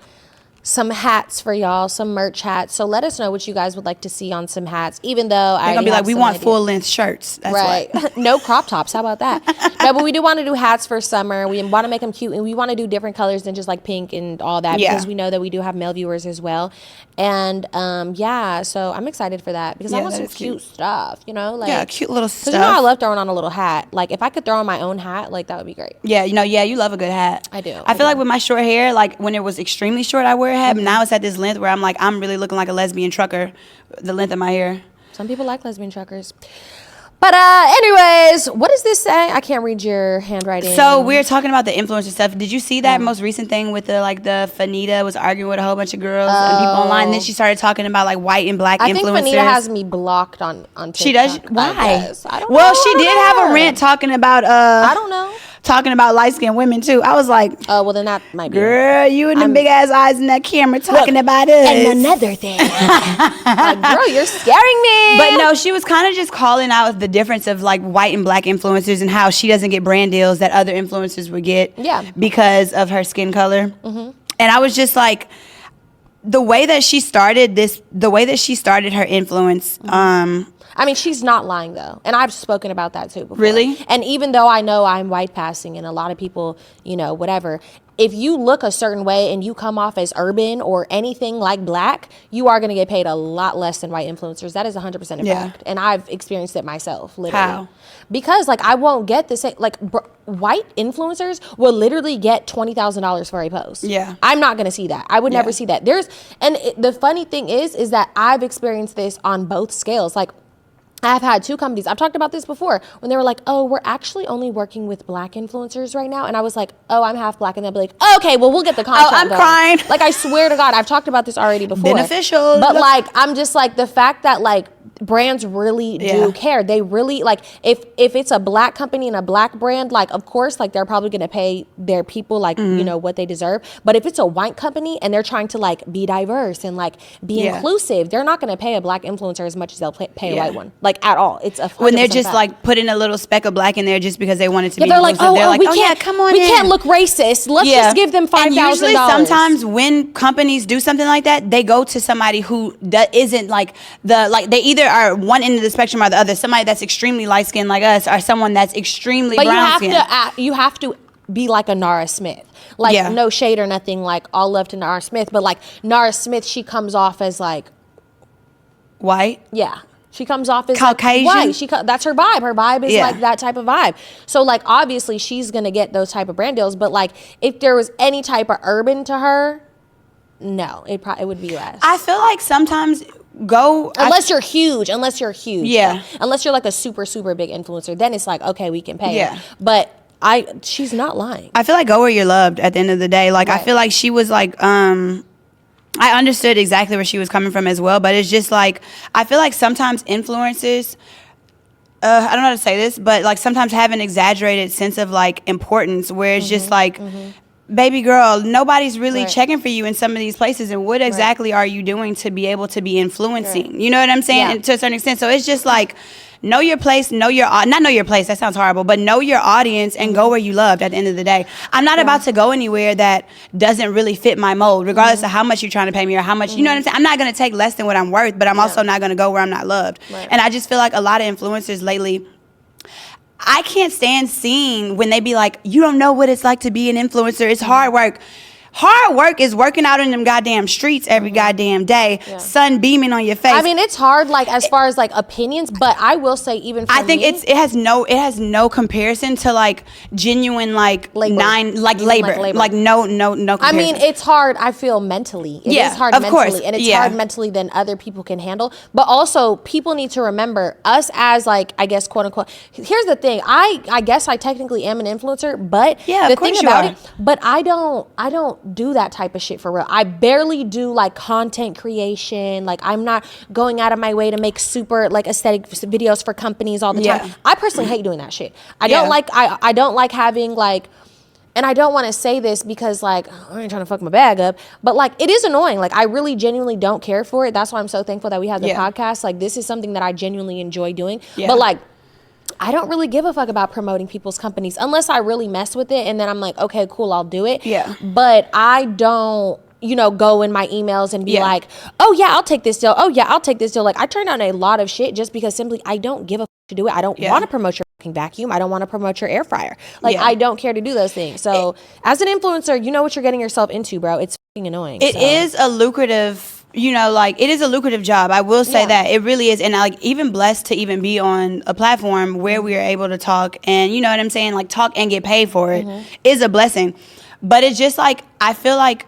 some hats for y'all, some merch hats. So let us know what you guys would like to see on some hats, even though they're gonna be like, we want full-length shirts. That's right. No crop tops. How about that? No, but we do want to do hats for summer. We want to make them cute, and we want to do different colors than just like pink and all that, because we know that we do have male viewers as well. And so I'm excited for that, because I want some cute stuff, like cute little stuff. Because I love throwing on a little hat. Like if I could throw on my own hat, like that would be great. Yeah, you love a good hat. I do. I feel like with my short hair, like when it was extremely short, I wear a hat, but now it's at this length where I'm like, I'm really looking like a lesbian trucker, the length of my hair. Some people like lesbian truckers. But anyways, what does this say? I can't read your handwriting. So we're talking about the influencer stuff. Did you see that most recent thing with the Fanita was arguing with a whole bunch of girls and people online? And then she started talking about like white and black influencers. I think Fanita has me blocked on TikTok. She does? Why? I don't know. Well, she did have a rant talking about I don't know. Talking about light-skinned women too. I was like, oh, well then that might be. Girl, you and them big ass eyes in that camera talking about us. And another thing. Like, girl, you're scaring me. But no, she was kind of just calling out the difference of like white and black influencers and how she doesn't get brand deals that other influencers would get because of her skin color. And I was just like, the way that she started her influence, I mean, she's not lying, though. And I've spoken about that, too, before. Really? And even though I know I'm white passing and a lot of people, whatever, if you look a certain way and you come off as urban or anything like black, you are going to get paid a lot less than white influencers. That is 100% a fact. And I've experienced it myself, literally. How? Because, I won't get the same, white influencers will literally get $20,000 for a post. Yeah. I'm not going to see that. I would never see that. The funny thing is that I've experienced this on both scales. I've had 2 companies. I've talked about this before when they were like, oh, we're actually only working with black influencers right now. And I was like, oh, I'm half black. And they'll be like, oh, okay, well, we'll get the contract. Oh, I'm crying. I swear to God, I've talked about this already before. Beneficial. But I'm just the fact that brands really do care. They really if it's a black company and a black brand, of course, they're probably going to pay their people what they deserve. But if it's a white company and they're trying to be diverse and be inclusive, they're not going to pay a black influencer as much as they'll pay a white one. At all. It's a when they're just putting a little speck of black in there just because they want it to be they're inclusive. Come on, we can't look racist. Let's just give them $5,000. And usually sometimes when companies do something like that, they go to somebody who isn't they either are one end of the spectrum or the other. Somebody that's extremely light skinned like us, or someone that's extremely brown skinned. You have to be like a Nara Smith. No shade or nothing. All love to Nara Smith, but Nara Smith, she comes off as white. Yeah. She comes off as Caucasian. White. That's her vibe. Her vibe is that type of vibe. So obviously she's gonna get those type of brand deals. But if there was any type of urban to her, no, it would be less. I feel like sometimes unless you're huge. Yeah. Unless you're a super super big influencer, then it's okay, we can pay. Yeah. But she's not lying. I feel like go where you're loved at the end of the day. I feel like she was I understood exactly where she was coming from as well, but it's just I feel like sometimes influencers, I don't know how to say this, but sometimes have an exaggerated sense of importance where it's just baby girl, nobody's really checking for you in some of these places. And what exactly are you doing to be able to be influencing? You know what I'm saying? Yeah. And to a certain extent. So it's just like, know your place, not know your place, that sounds horrible, but know your audience and go where you loved at the end of the day. I'm not about to go anywhere that doesn't really fit my mold, regardless of how much you're trying to pay me or how much, you know what I'm saying? I'm not going to take less than what I'm worth, but I'm also not going to go where I'm not loved. And I just feel like a lot of influencers lately, I can't stand seeing when they be like, you don't know what it's like to be an influencer. It's hard work. Hard work is working out in them goddamn streets every goddamn day, sun beaming on your face. I mean, it's hard, like, as far as like opinions, but I will say, even for I think me, it has no comparison to like genuine like labor. Labor. Like no comparison. I mean, it's hard. I feel mentally, it is hard of mentally, course. and it's hard mentally than other people can handle. But also, people need to remember us as, like, I guess, quote unquote. Here's the thing. I guess I technically am an influencer, but the thing about it, but I don't do that type of shit for real. I barely do like content creation. Like, I'm not going out of my way to make super like aesthetic videos for companies all the time. I personally hate doing that shit. I don't like having like, and I don't want to say this because like I ain't trying to fuck my bag up, but like it is annoying. Like, I really genuinely don't care for it. That's why I'm so thankful that we have the podcast. Like, this is something that I genuinely enjoy doing. But like, I don't really give a fuck about promoting people's companies unless I really mess with it, and then I'm like, okay, cool, I'll do it. But I don't, go in my emails and be like, oh yeah, I'll take this deal. Oh yeah, I'll take this deal. Like, I turn down a lot of shit just because simply I don't give a fuck to do it. I don't want to promote your fucking vacuum. I don't want to promote your air fryer. Like, I don't care to do those things. So as an influencer, you know what you're getting yourself into, bro. It's fucking annoying. It is a lucrative, it is a lucrative job. I will say that it really is. And like, even blessed to even be on a platform where we are able to talk and, you know what I'm saying? Like, talk and get paid for it is a blessing. But it's just like, I feel like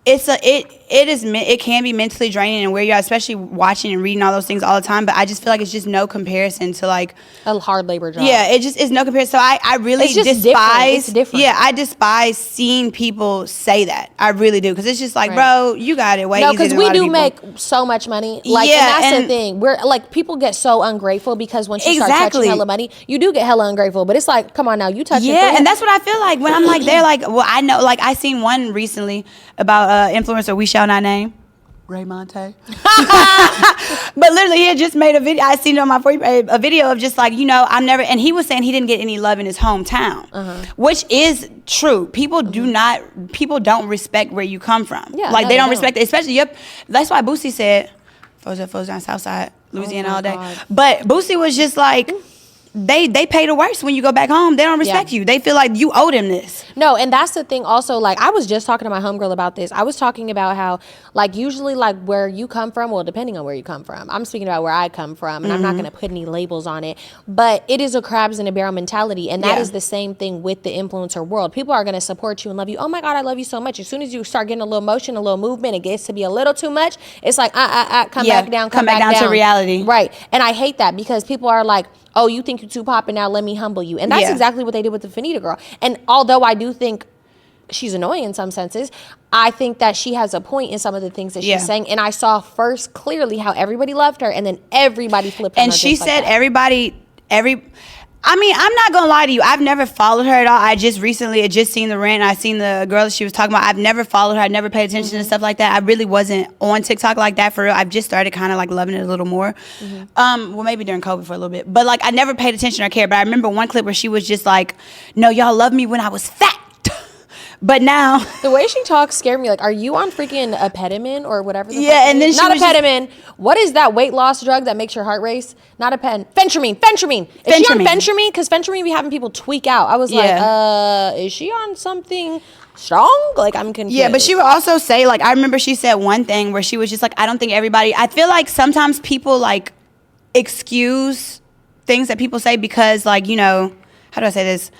it can be mentally draining and where you're, especially watching and reading all those things all the time. But I just feel like it's just no comparison to like a hard labor job. Yeah, it just is no comparison. So I really despise. It's different. Yeah, I despise seeing people say that. I really do, because it's just like, bro, you got it way easier. No, because we do make so much money. Like, and that's the thing. We're like, people get so ungrateful because once you start touching hella money, you do get hella ungrateful. But it's like, come on now, you touch it. Yeah, and that's what I feel like when I'm like, they're like, well, I know, like, I seen one recently about influencer we shall not name, Ray Monte. But literally, he had just made a video. I seen it on my a video of just like, I'm never, and he was saying he didn't get any love in his hometown, which is true. People don't respect where you come from. Yeah, like, they don't respect it, especially, that's why Boosie said, foes down Southside, Louisiana all day. God. But Boosie was just like, they pay the worst when you go back home. They don't respect you. They feel like you owe them this. No, and that's the thing also. Like, I was just talking to my homegirl about this. I was talking about how, like, usually, like, where you come from, well, depending on where you come from. I'm speaking about where I come from, and I'm not going to put any labels on it. But it is a crabs in a barrel mentality, and that is the same thing with the influencer world. People are going to support you and love you. Oh, my God, I love you so much. As soon as you start getting a little motion, a little movement, it gets to be a little too much. It's like, come back down, come back down to reality. Right. And I hate that because people are like, oh, you think you're too poppin', now let me humble you. And that's exactly what they did with the Finita girl. And although I do think she's annoying in some senses, I think that she has a point in some of the things that she's saying. And I saw first clearly how everybody loved her, and then everybody flipped on her. And she said I mean, I'm not gonna lie to you. I've never followed her at all. I just recently had just seen the rant. I seen the girl that she was talking about. I've never followed her. I never paid attention to stuff like that. I really wasn't on TikTok like that for real. I've just started kind of like loving it a little more. Well, maybe during COVID for a little bit. But like, I never paid attention or cared. But I remember one clip where she was just like, no, y'all loved me when I was fat. But now the way she talks scared me. Like, are you on freaking a pediment or whatever? And then not a pediment. What is that weight loss drug that makes your heart race? Not a pen. Phentermine. Is she on phentermine? Because phentermine be having people tweak out. I was like, is she on something strong? Like, I'm confused. Yeah, but she would also say, like, I remember she said one thing where she was just like, I don't think everybody. I feel like sometimes people like excuse things that people say because, like, how do I say this?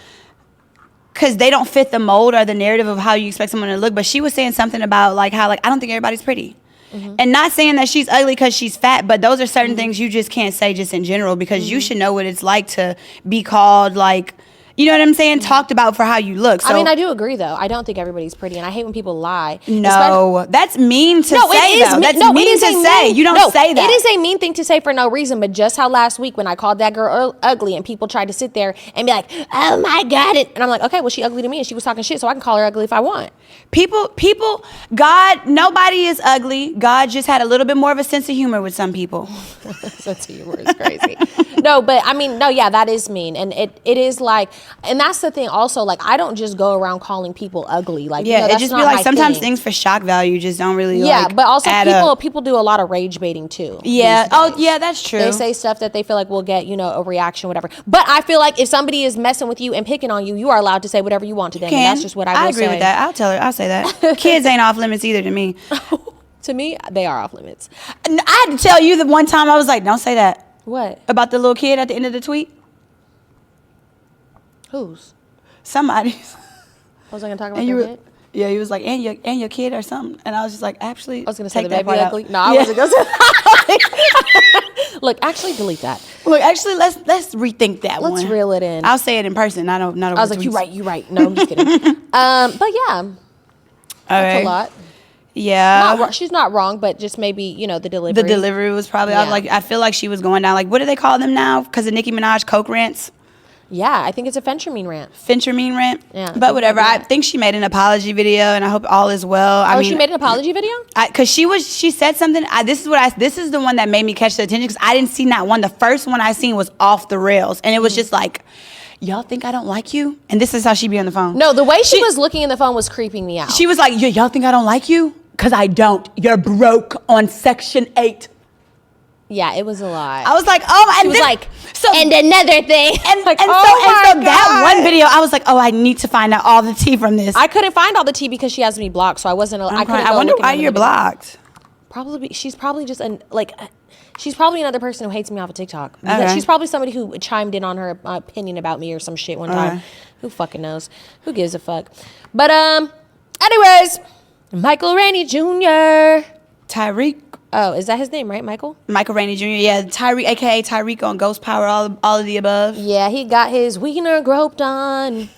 Because they don't fit the mold or the narrative of how you expect someone to look. But she was saying something about like how, like, I don't think everybody's pretty. And not saying that she's ugly because she's fat, but those are certain things you just can't say just in general, because you should know what it's like to be called like you know what I'm saying, talked about for how you look. So, I mean, I do agree, though. I don't think everybody's pretty, and I hate when people lie. No, that's mean to say, though. That's no, mean to say. You don't say that. It is a mean thing to say for no reason, but just how last week when I called that girl ugly and people tried to sit there and be like, oh, my God. And I'm like, okay, well, she ugly to me, and she was talking shit, so I can call her ugly if I want. People, God, nobody is ugly. God just had a little bit more of a sense of humor with some people. Sense of humor is crazy. No, but I mean, no, yeah, that is mean. And it is like, and that's the thing also, like, I don't just go around calling people ugly. Like, yeah, that's it just not be like my sometimes thing. things for shock value just don't really but also add people do a lot of rage baiting too. Yeah. Oh, yeah, that's true. They say stuff that they feel like will get, a reaction, whatever. But I feel like if somebody is messing with you and picking on you, you are allowed to say whatever you want to them. And that's just what I will say. I agree with that. I'll say that. Kids ain't off limits either to me. To me, they are off limits. I had to tell you the one time I was like, don't say that. What? About the little kid at the end of the tweet? Whose? Somebody's. I was I going to talk about their kid? Yeah, he was like, and your kid or something. And I was just like, actually, I was going to say the baby ugly. No, I wasn't going to say that. Look, actually delete that. Look, actually, let's rethink that one. Let's reel it in. I'll say it in person, not over I was like, tweets. you right. No, I'm just kidding. But yeah, that's a lot. Yeah. She's not wrong, but just maybe, the delivery. The delivery was probably, I feel like she was going down, like, what do they call them now? Because of Nicki Minaj Coke rants? Yeah, I think it's a Fentramine rant. Fentramine rant? Yeah. But whatever. I think she made an apology video, and I hope all is well. I mean, she made an apology video? Because she said something. This is the one that made me catch the attention, because I didn't see that one. The first one I seen was off the rails, and it was just like, y'all think I don't like you? And this is how she be on the phone. No, the way she was looking in the phone was creeping me out. She was like, y'all think I don't like you? Because I don't. You're broke on Section 8. Yeah, it was a lot. I was like, oh, and she was like, so, and another thing. And, like, and so that one video, I was like, oh, I need to find out all the tea from this. I couldn't find all the tea because she has me blocked, so I wasn't. I wonder why you're blocked. She's probably just she's probably another person who hates me off of TikTok. Okay. She's probably somebody who chimed in on her opinion about me or some shit one time. Who fucking knows? Who gives a fuck? But anyways, Michael Rainey Jr. Tyreek. Oh, is that his name, right, Michael? Michael Rainey Jr. Yeah, Tyreek, a.k.a. Tyreek on Ghost Power, all of the above. Yeah, he got his wiener groped on.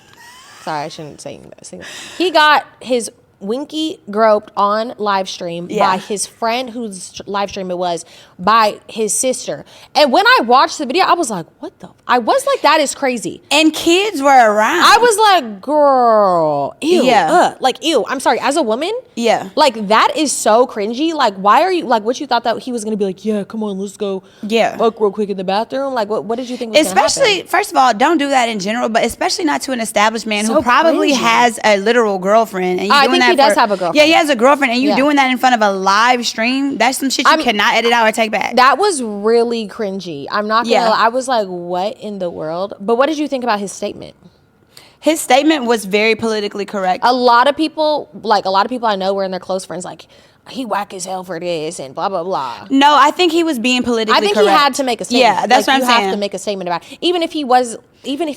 Sorry, I shouldn't say that. He got his winky groped on live stream by his friend whose live stream it was, by his sister. And when I watched the video, I was like, what the? I was like, that is crazy. And kids were around. I was like, girl, ew. Yeah. Like, ew. I'm sorry, as a woman, yeah. Like, that is so cringy. Like, why are you, like, what you thought that he was going to be like, yeah, come on, let's go fuck real quick in the bathroom? Like, what did you think was going to happen? Especially, first of all, don't do that in general, but especially not to an established man who probably has a literal girlfriend. And I think he does have a girlfriend. Yeah, he has a girlfriend, and you doing that in front of a live stream, that's some shit you cannot edit out or take back. That was really cringy. I'm not gonna lie. I was like, what in the world? But what did you think about his statement? His statement was very politically correct. A lot of people I know were in their close friends like, he whack as hell for this and blah blah blah. No, I think he was being politically correct. I think he had to make a statement. Yeah, that's what I'm saying. You have to make a statement about it. Even if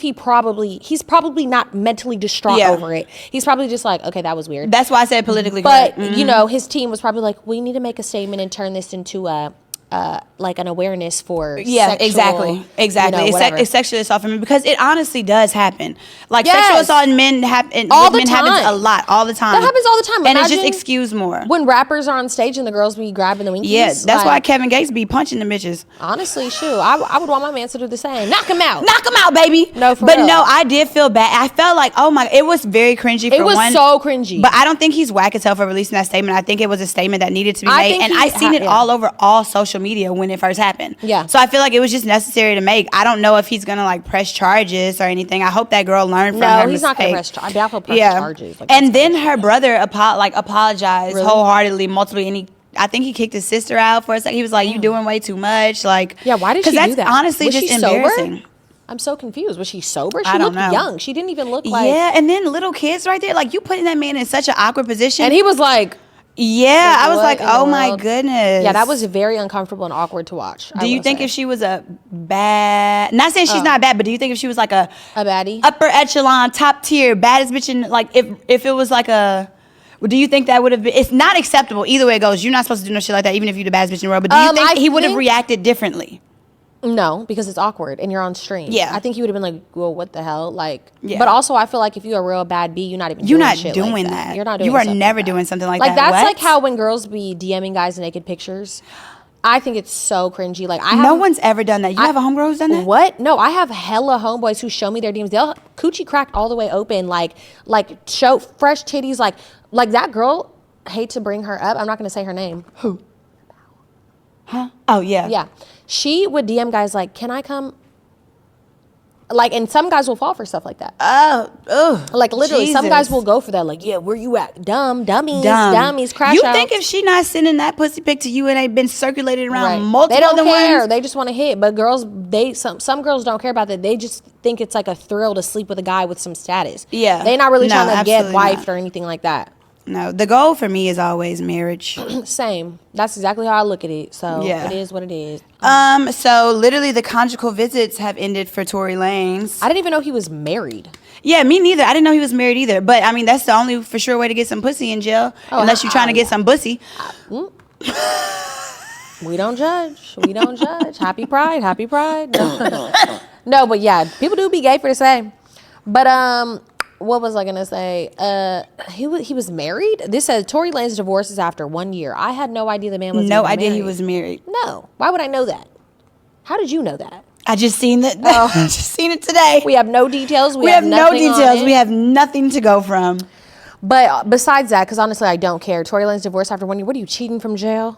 he's probably not mentally distraught over it. He's probably just like, okay, that was weird. That's why I said politically correct. But his team was probably like, we need to make a statement and turn this into like an awareness for sexual, exactly. It's sexual assault for men, because it honestly does happen. Like sexual assault in men happens a lot, all the time. That happens all the time. And it's just excused more. When rappers are on stage and the girls be grabbing the winkies. Yeah, that's why Kevin Gates be punching the bitches. Honestly, shoot, I would want my man to do the same. Knock him out. Knock him out, baby. No, for real. No, I did feel bad. I felt like, oh my, it was very cringy. It was so cringy. But I don't think he's whack as hell for releasing that statement. I think it was a statement that needed to be made. And I seen it all over all social media when it first happened. Yeah. So I feel like it was just necessary to make. I don't know if he's gonna like press charges or anything. I hope that girl learned from her mistake. No, he's not gonna press charges. I doubt he'll press charges. Like, and then her brother apologized wholeheartedly, multiple, and I think he kicked his sister out for a second. He was like, "You doing way too much." Like, yeah, why did she do that? Because that's honestly was just she embarrassing. Sober? I'm so confused. Was she sober? She I don't looked know. young. She didn't even look like. Yeah, and then little kids right there, like you putting that man in such an awkward position. And he was like. Yeah, I was like, oh my goodness. Yeah, that was very uncomfortable and awkward to watch. Do you think if she was a bad, not saying she's not bad, but do you think if she was like a baddie, upper echelon, top tier, baddest bitch in, like if it was like a, do you think that would have been, it's not acceptable either way it goes. You're not supposed to do no shit like that even if you're the baddest bitch in the world, but do you think he would have reacted differently? No, because it's awkward and you're on stream. Yeah. I think he would have been like, well, what the hell? Like, but also I feel like if you're a real bad B, you're not doing shit like that. You're not doing You are stuff never like doing something like that. that. Like, that's like how when girls be DMing guys naked pictures. I think it's so cringy. Like, no one's ever done that. You have a homegirl who's done that? What? No, I have hella homeboys who show me their DMs. They'll coochie cracked all the way open, like show fresh titties, like that girl. Hate to bring her up. I'm not going to say her name. Who? Huh? Oh, yeah. Yeah. She would DM guys like, can I come? Like, and some guys will fall for stuff like that. Oh, like literally, Jesus. some guys will go for that. Like, yeah, where you at? Dummies, crash You outs. think if she not sending that pussy pic to you and ain't been circulated around multiple they don't other care. ones? They just want to hit. But girls, some girls don't care about that. They just think it's like a thrill to sleep with a guy with some status. Yeah. They're not really trying to get wifed not. or anything like that. No, the goal for me is always marriage. Same. That's exactly how I look at it. So it is what it is. So literally the conjugal visits have ended for Tory Lanez. I didn't even know he was married. Yeah, me neither. I didn't know he was married either. But I mean, that's the only for sure way to get some pussy in jail, unless you're trying to get some pussy. We don't judge. We don't judge. Happy Pride. Happy Pride. No, but yeah, people do be gay for the same. But what was I gonna say? He was married. This says Tory Lanez divorces after 1 year. I had no idea the man was no idea married. he was married. No, why would I know that? How did you know that? I just seen that. I just seen it today. We have no details. We have no details. We have nothing to go from. But besides that, because honestly, I don't care. Tory Lanez divorced after 1 year. What are you, cheating from jail?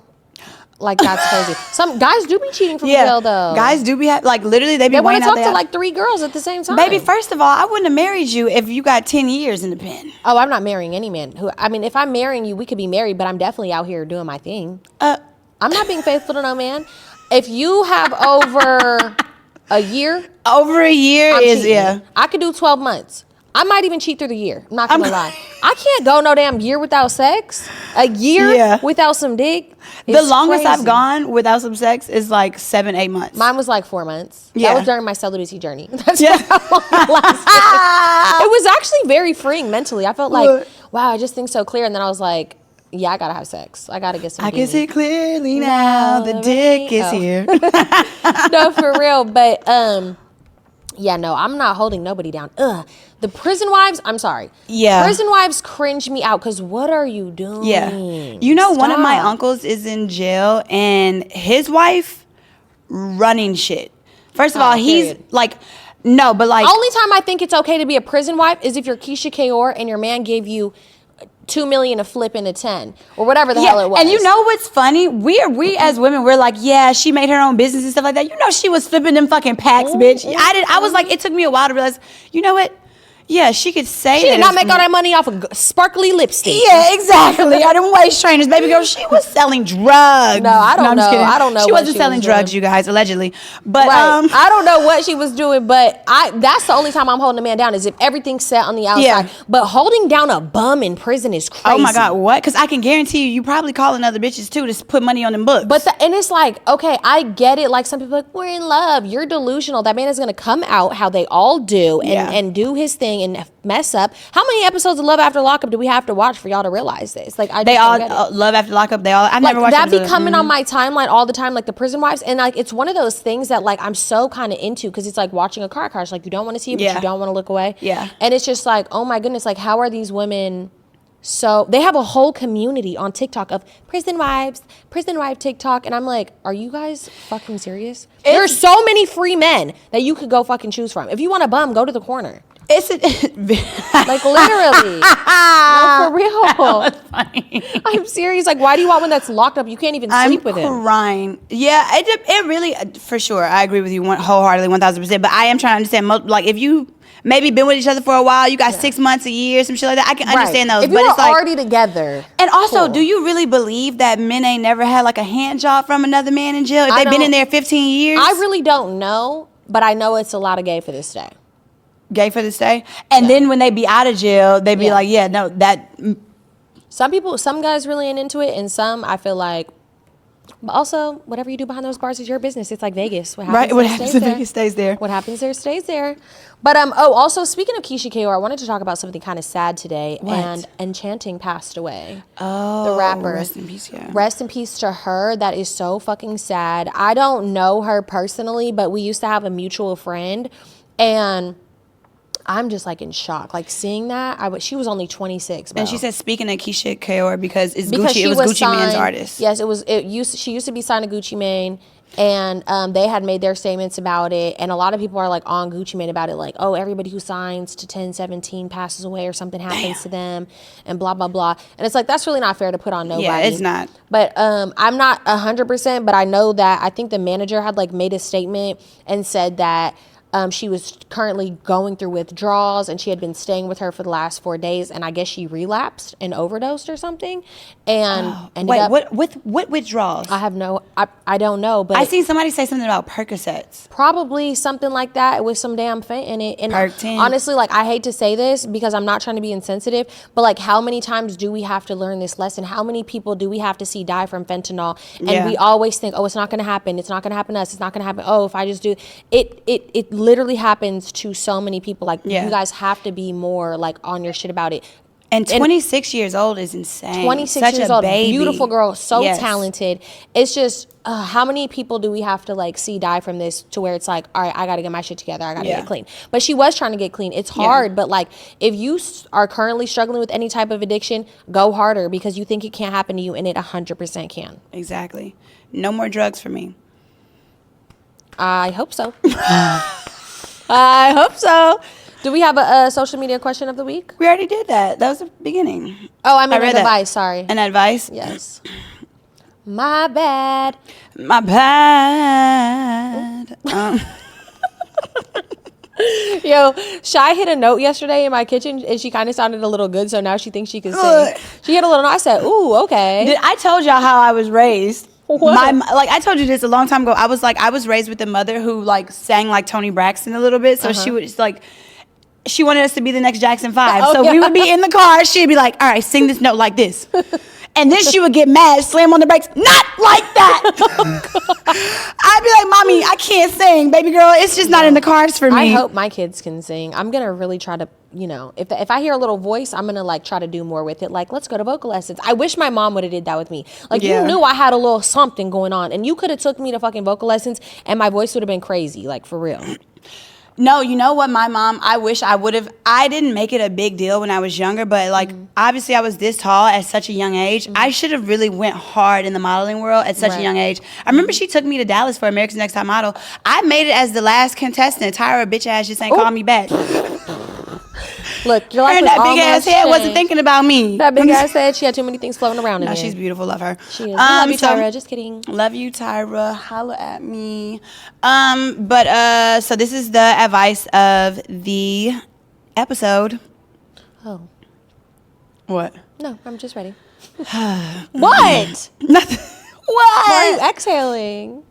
Like, that's crazy. Some guys do be cheating from jail, though. Guys do be, literally, they want to talk to like 3 girls at the same time. Baby, first of all, I wouldn't have married you if you got 10 years in the pen. Oh, I'm not marrying any man. If I'm marrying you, we could be married, but I'm definitely out here doing my thing. I'm not being faithful to no man. If you have over a year. Over a year I'm is, cheating. yeah. I could do 12 months. I might even cheat through the year. I'm not going to lie. I can't go no damn year without sex. A year without some dick. The longest I've gone without some sex is like 7-8 months. Mine was like 4 months. Yeah. That was during my celibacy journey. That's how long it lasted. It was actually very freeing mentally. I felt like, wow, I just think so clear. And then I was like, yeah, I gotta have sex. I gotta get some. I can see clearly now the dick is here. No, for real. But yeah, no, I'm not holding nobody down. The prison wives, I'm sorry. Yeah. Prison wives cringe me out because what are you doing? Yeah. You know, one of my uncles is in jail and his wife running shit. First of all, he's like, no, but like. Only time I think it's okay to be a prison wife is if you're Keisha Kaur and your man gave you $2 million a flip in a 10 or whatever the hell it was. And you know what's funny? We as women, we're like, yeah, she made her own business and stuff like that. You know, she was flipping them fucking packs, bitch. I was like, it took me a while to realize, you know what? Yeah, she could say she did not make all that money off of sparkly lipstick. Yeah, exactly. I didn't waist trainers, baby girl. She was selling drugs. No, I don't know. I don't know. She wasn't selling drugs, you guys, allegedly. But I don't know what she was doing. But that's the only time I'm holding a man down is if everything's set on the outside. Yeah. But holding down a bum in prison is crazy. Oh my God, what? Because I can guarantee you probably calling other bitches too to put money on them books. But and it's like, okay, I get it. Like some people are like, we're in love. You're delusional. That man is gonna come out how they all do and do his thing and mess up. How many episodes of Love After Lockup do we have to watch for y'all to realize this? Like, they all Love After Lockup. They all. I've never watched that. Be coming on my timeline all the time, like the prison wives, and like it's one of those things that like I'm so kind of into because it's like watching a car crash. Like you don't want to see it, but you don't want to look away. Yeah. And it's just like, oh my goodness, like how are these women? So they have a whole community on TikTok of prison wife TikTok, and I'm like, are you guys fucking serious? There's so many free men that you could go fucking choose from. If you want a bum, go to the corner. Like literally. No, for real. Funny. I'm serious. Like, why do you want one that's locked up? You can't even sleep with him. I'm crying. Yeah, it really, for sure. I agree with you wholeheartedly, 1,000%. But I am trying to understand, like, if you maybe been with each other for a while, you got 6 months, a year, some shit like that. I can understand those. If you were already together. And also, do you really believe that men ain't never had like a hand job from another man in jail? If they've been in there 15 years? I really don't know, but I know it's a lot of gay for this day. Gay for this day? And then when they be out of jail, they be like, yeah, no, that. Some guys really ain't into it, and some I feel like But also, whatever you do behind those bars is your business. It's like Vegas. What happens in Vegas stays there. What happens there stays there. But also speaking of Keisha Kaur, I wanted to talk about something kind of sad today. What? And Enchantaing passed away. Oh, the rapper. Rest in peace, yeah. Rest in peace to her. That is so fucking sad. I don't know her personally, but we used to have a mutual friend, and I'm just like in shock, like seeing that. She was only 26, bro. And she said, speaking of Keisha Kaur, because it was Gucci Mane's artist. Yes, she used to be signed to Gucci Mane, and they had made their statements about it, and a lot of people are like on Gucci Mane about it, like, oh, everybody who signs to 1017 passes away or something happens to them, and blah blah blah. And it's like, that's really not fair to put on nobody. Yeah, it's not. But I'm not 100%, but I know that I think the manager had like made a statement and said that she was currently going through withdrawals, and she had been staying with her for the last 4 days, and I guess she relapsed and overdosed or something. And what withdrawals? I don't know, but I seen somebody say something about Percocets. Probably something like that with some damn fent in it. And honestly, like, I hate to say this because I'm not trying to be insensitive, but like, how many times do we have to learn this lesson? How many people do we have to see die from fentanyl? And we always think, oh, it's not going to happen. It's not going to happen to us. It's not going to happen. Oh, if I just do it literally happens to so many people. Like, you guys have to be more like on your shit about it. And 26 years old is insane. 26 Such years a old, baby. beautiful girl, so talented. It's just, how many people do we have to like see die from this, to where it's like, all right, I got to get my shit together. I got to get clean. But she was trying to get clean. It's hard, but like, if you are currently struggling with any type of addiction, go harder, because you think it can't happen to you, and it 100% can. Exactly. No more drugs for me. I hope so. I hope so. Do we have a social media question of the week? We already did that. That was the beginning. Oh, I meant an advice. Sorry. An advice? Yes. My bad. My bad. Yo, Chy hit a note yesterday in my kitchen, and she kind of sounded a little good, so now she thinks she can sing. She hit a little note. I said, ooh, okay. I told y'all how I was raised. What? I told you this a long time ago. I was raised with a mother who like sang like Toni Braxton a little bit. So she was like, she wanted us to be the next Jackson 5. So we would be in the car. She'd be like, all right, sing this note like this. And then she would get mad, slam on the brakes. Not like that. I'd be like, mommy, I can't sing, baby girl. It's just not in the cards for me. I hope my kids can sing. I'm going to really try to, if I hear a little voice, I'm going to like try to do more with it. Like, let's go to vocal lessons. I wish my mom would have did that with me. Like, you knew I had a little something going on, and you could have took me to fucking vocal lessons, and my voice would have been crazy, like, for real. No, you know what, my mom, I wish I would have. I didn't make it a big deal when I was younger, but like, obviously I was this tall at such a young age. I should have really went hard in the modeling world at such a young age. I remember she took me to Dallas for America's Next Top Model. I made it as the last contestant. Tyra, bitch ass, just ain't call me back. Look, your life and that big ass head wasn't thinking about me. That big ass head, she had too many things floating around in there. No, she's beautiful. Love her. She is. Love you, Tyra. Just kidding. Love you, Tyra. Holla at me. So this is the advice of the episode. Oh. What? No, I'm just ready. What? Nothing. What? Why are you exhaling?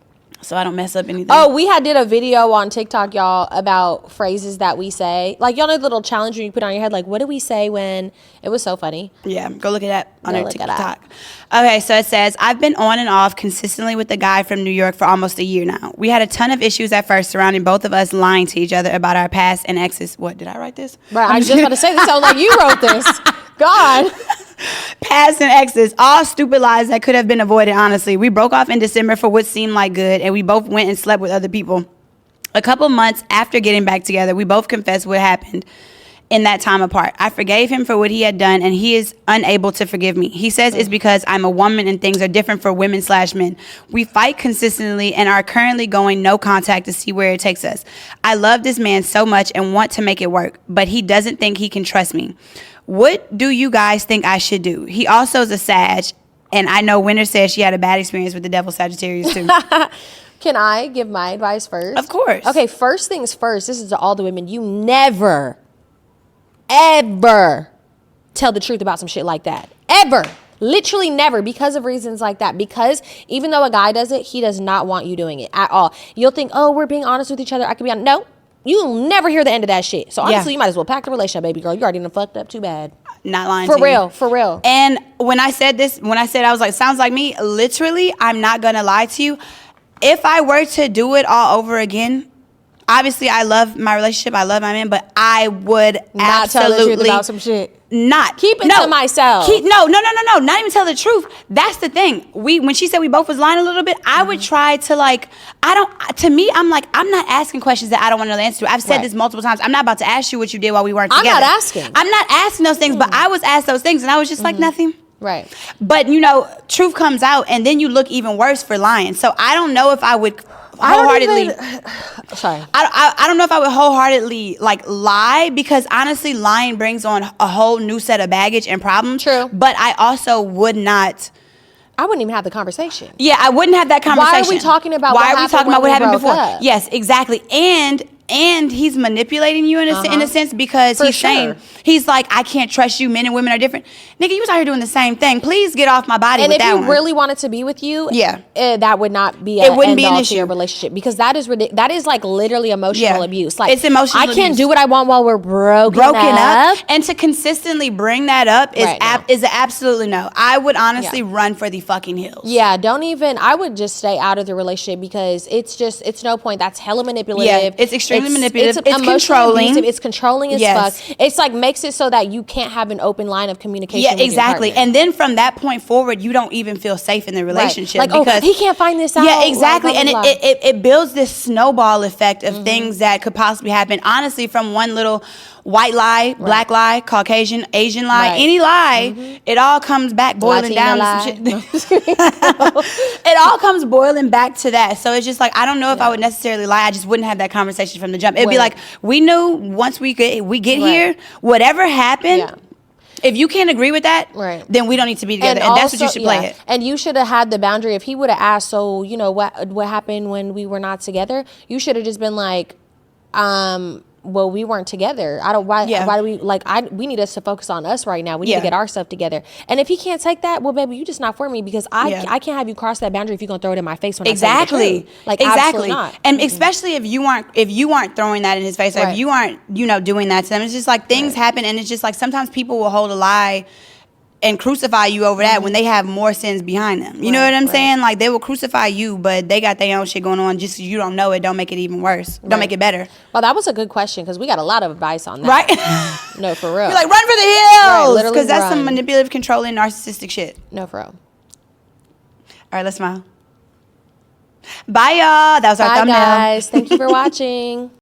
So I don't mess up anything. Oh, we did a video on TikTok, y'all, about phrases that we say. Like, y'all know the little challenge where you put on your head, like, what do we say when... It was so funny. Yeah, go look at that on our TikTok. Okay, so it says, I've been on and off consistently with a guy from New York for almost a year now. We had a ton of issues at first surrounding both of us lying to each other about our past and exes. What, did I write this? Right, I was just about to say, this sounds like you wrote this. God. Past and exes, all stupid lies that could have been avoided, honestly. We broke off in December for what seemed like good, and we both went and slept with other people. A couple months after getting back together, we both confessed what happened in that time apart. I forgave him for what he had done, and he is unable to forgive me. He says it's because I'm a woman and things are different for women/men. We fight consistently and are currently going no contact to see where it takes us. I love this man so much and want to make it work, but he doesn't think he can trust me. What do you guys think I should do? He also is a Sag, and I know Winter said she had a bad experience with the devil Sagittarius too. Can I give my advice first? Of course. Okay, first things first. This is to all the women. You never, ever tell the truth about some shit like that. Ever. Literally never, because of reasons like that. Because even though a guy does it, he does not want you doing it at all. You'll think, oh, we're being honest with each other. I could be honest. No. You'll never hear the end of that shit. So honestly, you might as well pack the relationship, baby girl. You already done fucked up too bad. not lying for to you. For real. And when I said I was like, sounds like me, literally, I'm not going to lie to you. If I were to do it all over again, obviously I love my relationship, I love my man, but I would not tell the truth about some shit. Not keep it to myself. No. Not even tell the truth. That's the thing. When she said we both was lying a little bit, I would try to like. I'm like, I'm not asking questions that I don't want to know the answer to. I've said this multiple times. I'm not about to ask you what you did while we weren't together. I'm not asking. I'm not asking those things, but I was asked those things, and I was just like nothing. Right. But truth comes out, and then you look even worse for lying. So I don't know if I would. Wholeheartedly, I don't know if I would wholeheartedly like lie, because honestly, lying brings on a whole new set of baggage and problems. True. But I also would not. I wouldn't even have the conversation. Yeah, I wouldn't have that conversation. Why are we talking about what happened before? Up? Yes, exactly. And he's manipulating you in a sense, because saying, he's like, I can't trust you. Men and women are different. Nigga, you was out here doing the same thing. Please get off my body with that one. And if he really wanted to be with you, that would not be it wouldn't be an issue to your relationship, because that is that is like literally emotional abuse. Like, it's emotional abuse. I can't do what I want while we're broken up. And to consistently bring that up is an absolutely no. I would honestly run for the fucking hills. Yeah, I would just stay out of the relationship, because it's no point. That's hella manipulative. Yeah, it's extremely manipulative. It's controlling. Abusive. It's controlling as fuck. It's like makes it so that you can't have an open line of communication. Yeah, exactly. And then from that point forward, you don't even feel safe in the relationship. Like, because he can't find this out. Yeah, exactly. And it builds this snowball effect of things that could possibly happen. Honestly, from one little white lie, black lie, Caucasian, Asian lie, any lie, it all comes back boiling down to some shit. It all comes boiling back to that. So it's just like, I don't know if I would necessarily lie. I just wouldn't have that conversation from the jump. It'd be like, we knew once we get here, whatever happened, if you can't agree with that, then we don't need to be together. And that's what you should play it. And you should have had the boundary. If he would have asked, so, what happened when we were not together? You should have just been like, well, we weren't together. Why do we we need us to focus on us right now. We need to get our stuff together. And if he can't take that, well, baby, you just not for me, because I can't have you cross that boundary if you're gonna throw it in my face when I tell you the truth. Like, absolutely not. And especially if you aren't throwing that in his face, or if you aren't doing that to them, it's just like things happen, and it's just like sometimes people will hold a lie and crucify you over that when they have more sins behind them. You know what I'm saying? Like, they will crucify you, but they got their own shit going on. Just so you don't know it, don't make it even worse. Don't make it better. Well, that was a good question, because we got a lot of advice on that. Right? No, for real. You're like, run for the hills! Because that's some manipulative, controlling, narcissistic shit. No, for real. All right, let's smile. Bye, y'all. That was our thumbnail. Bye, guys. Thank you for watching.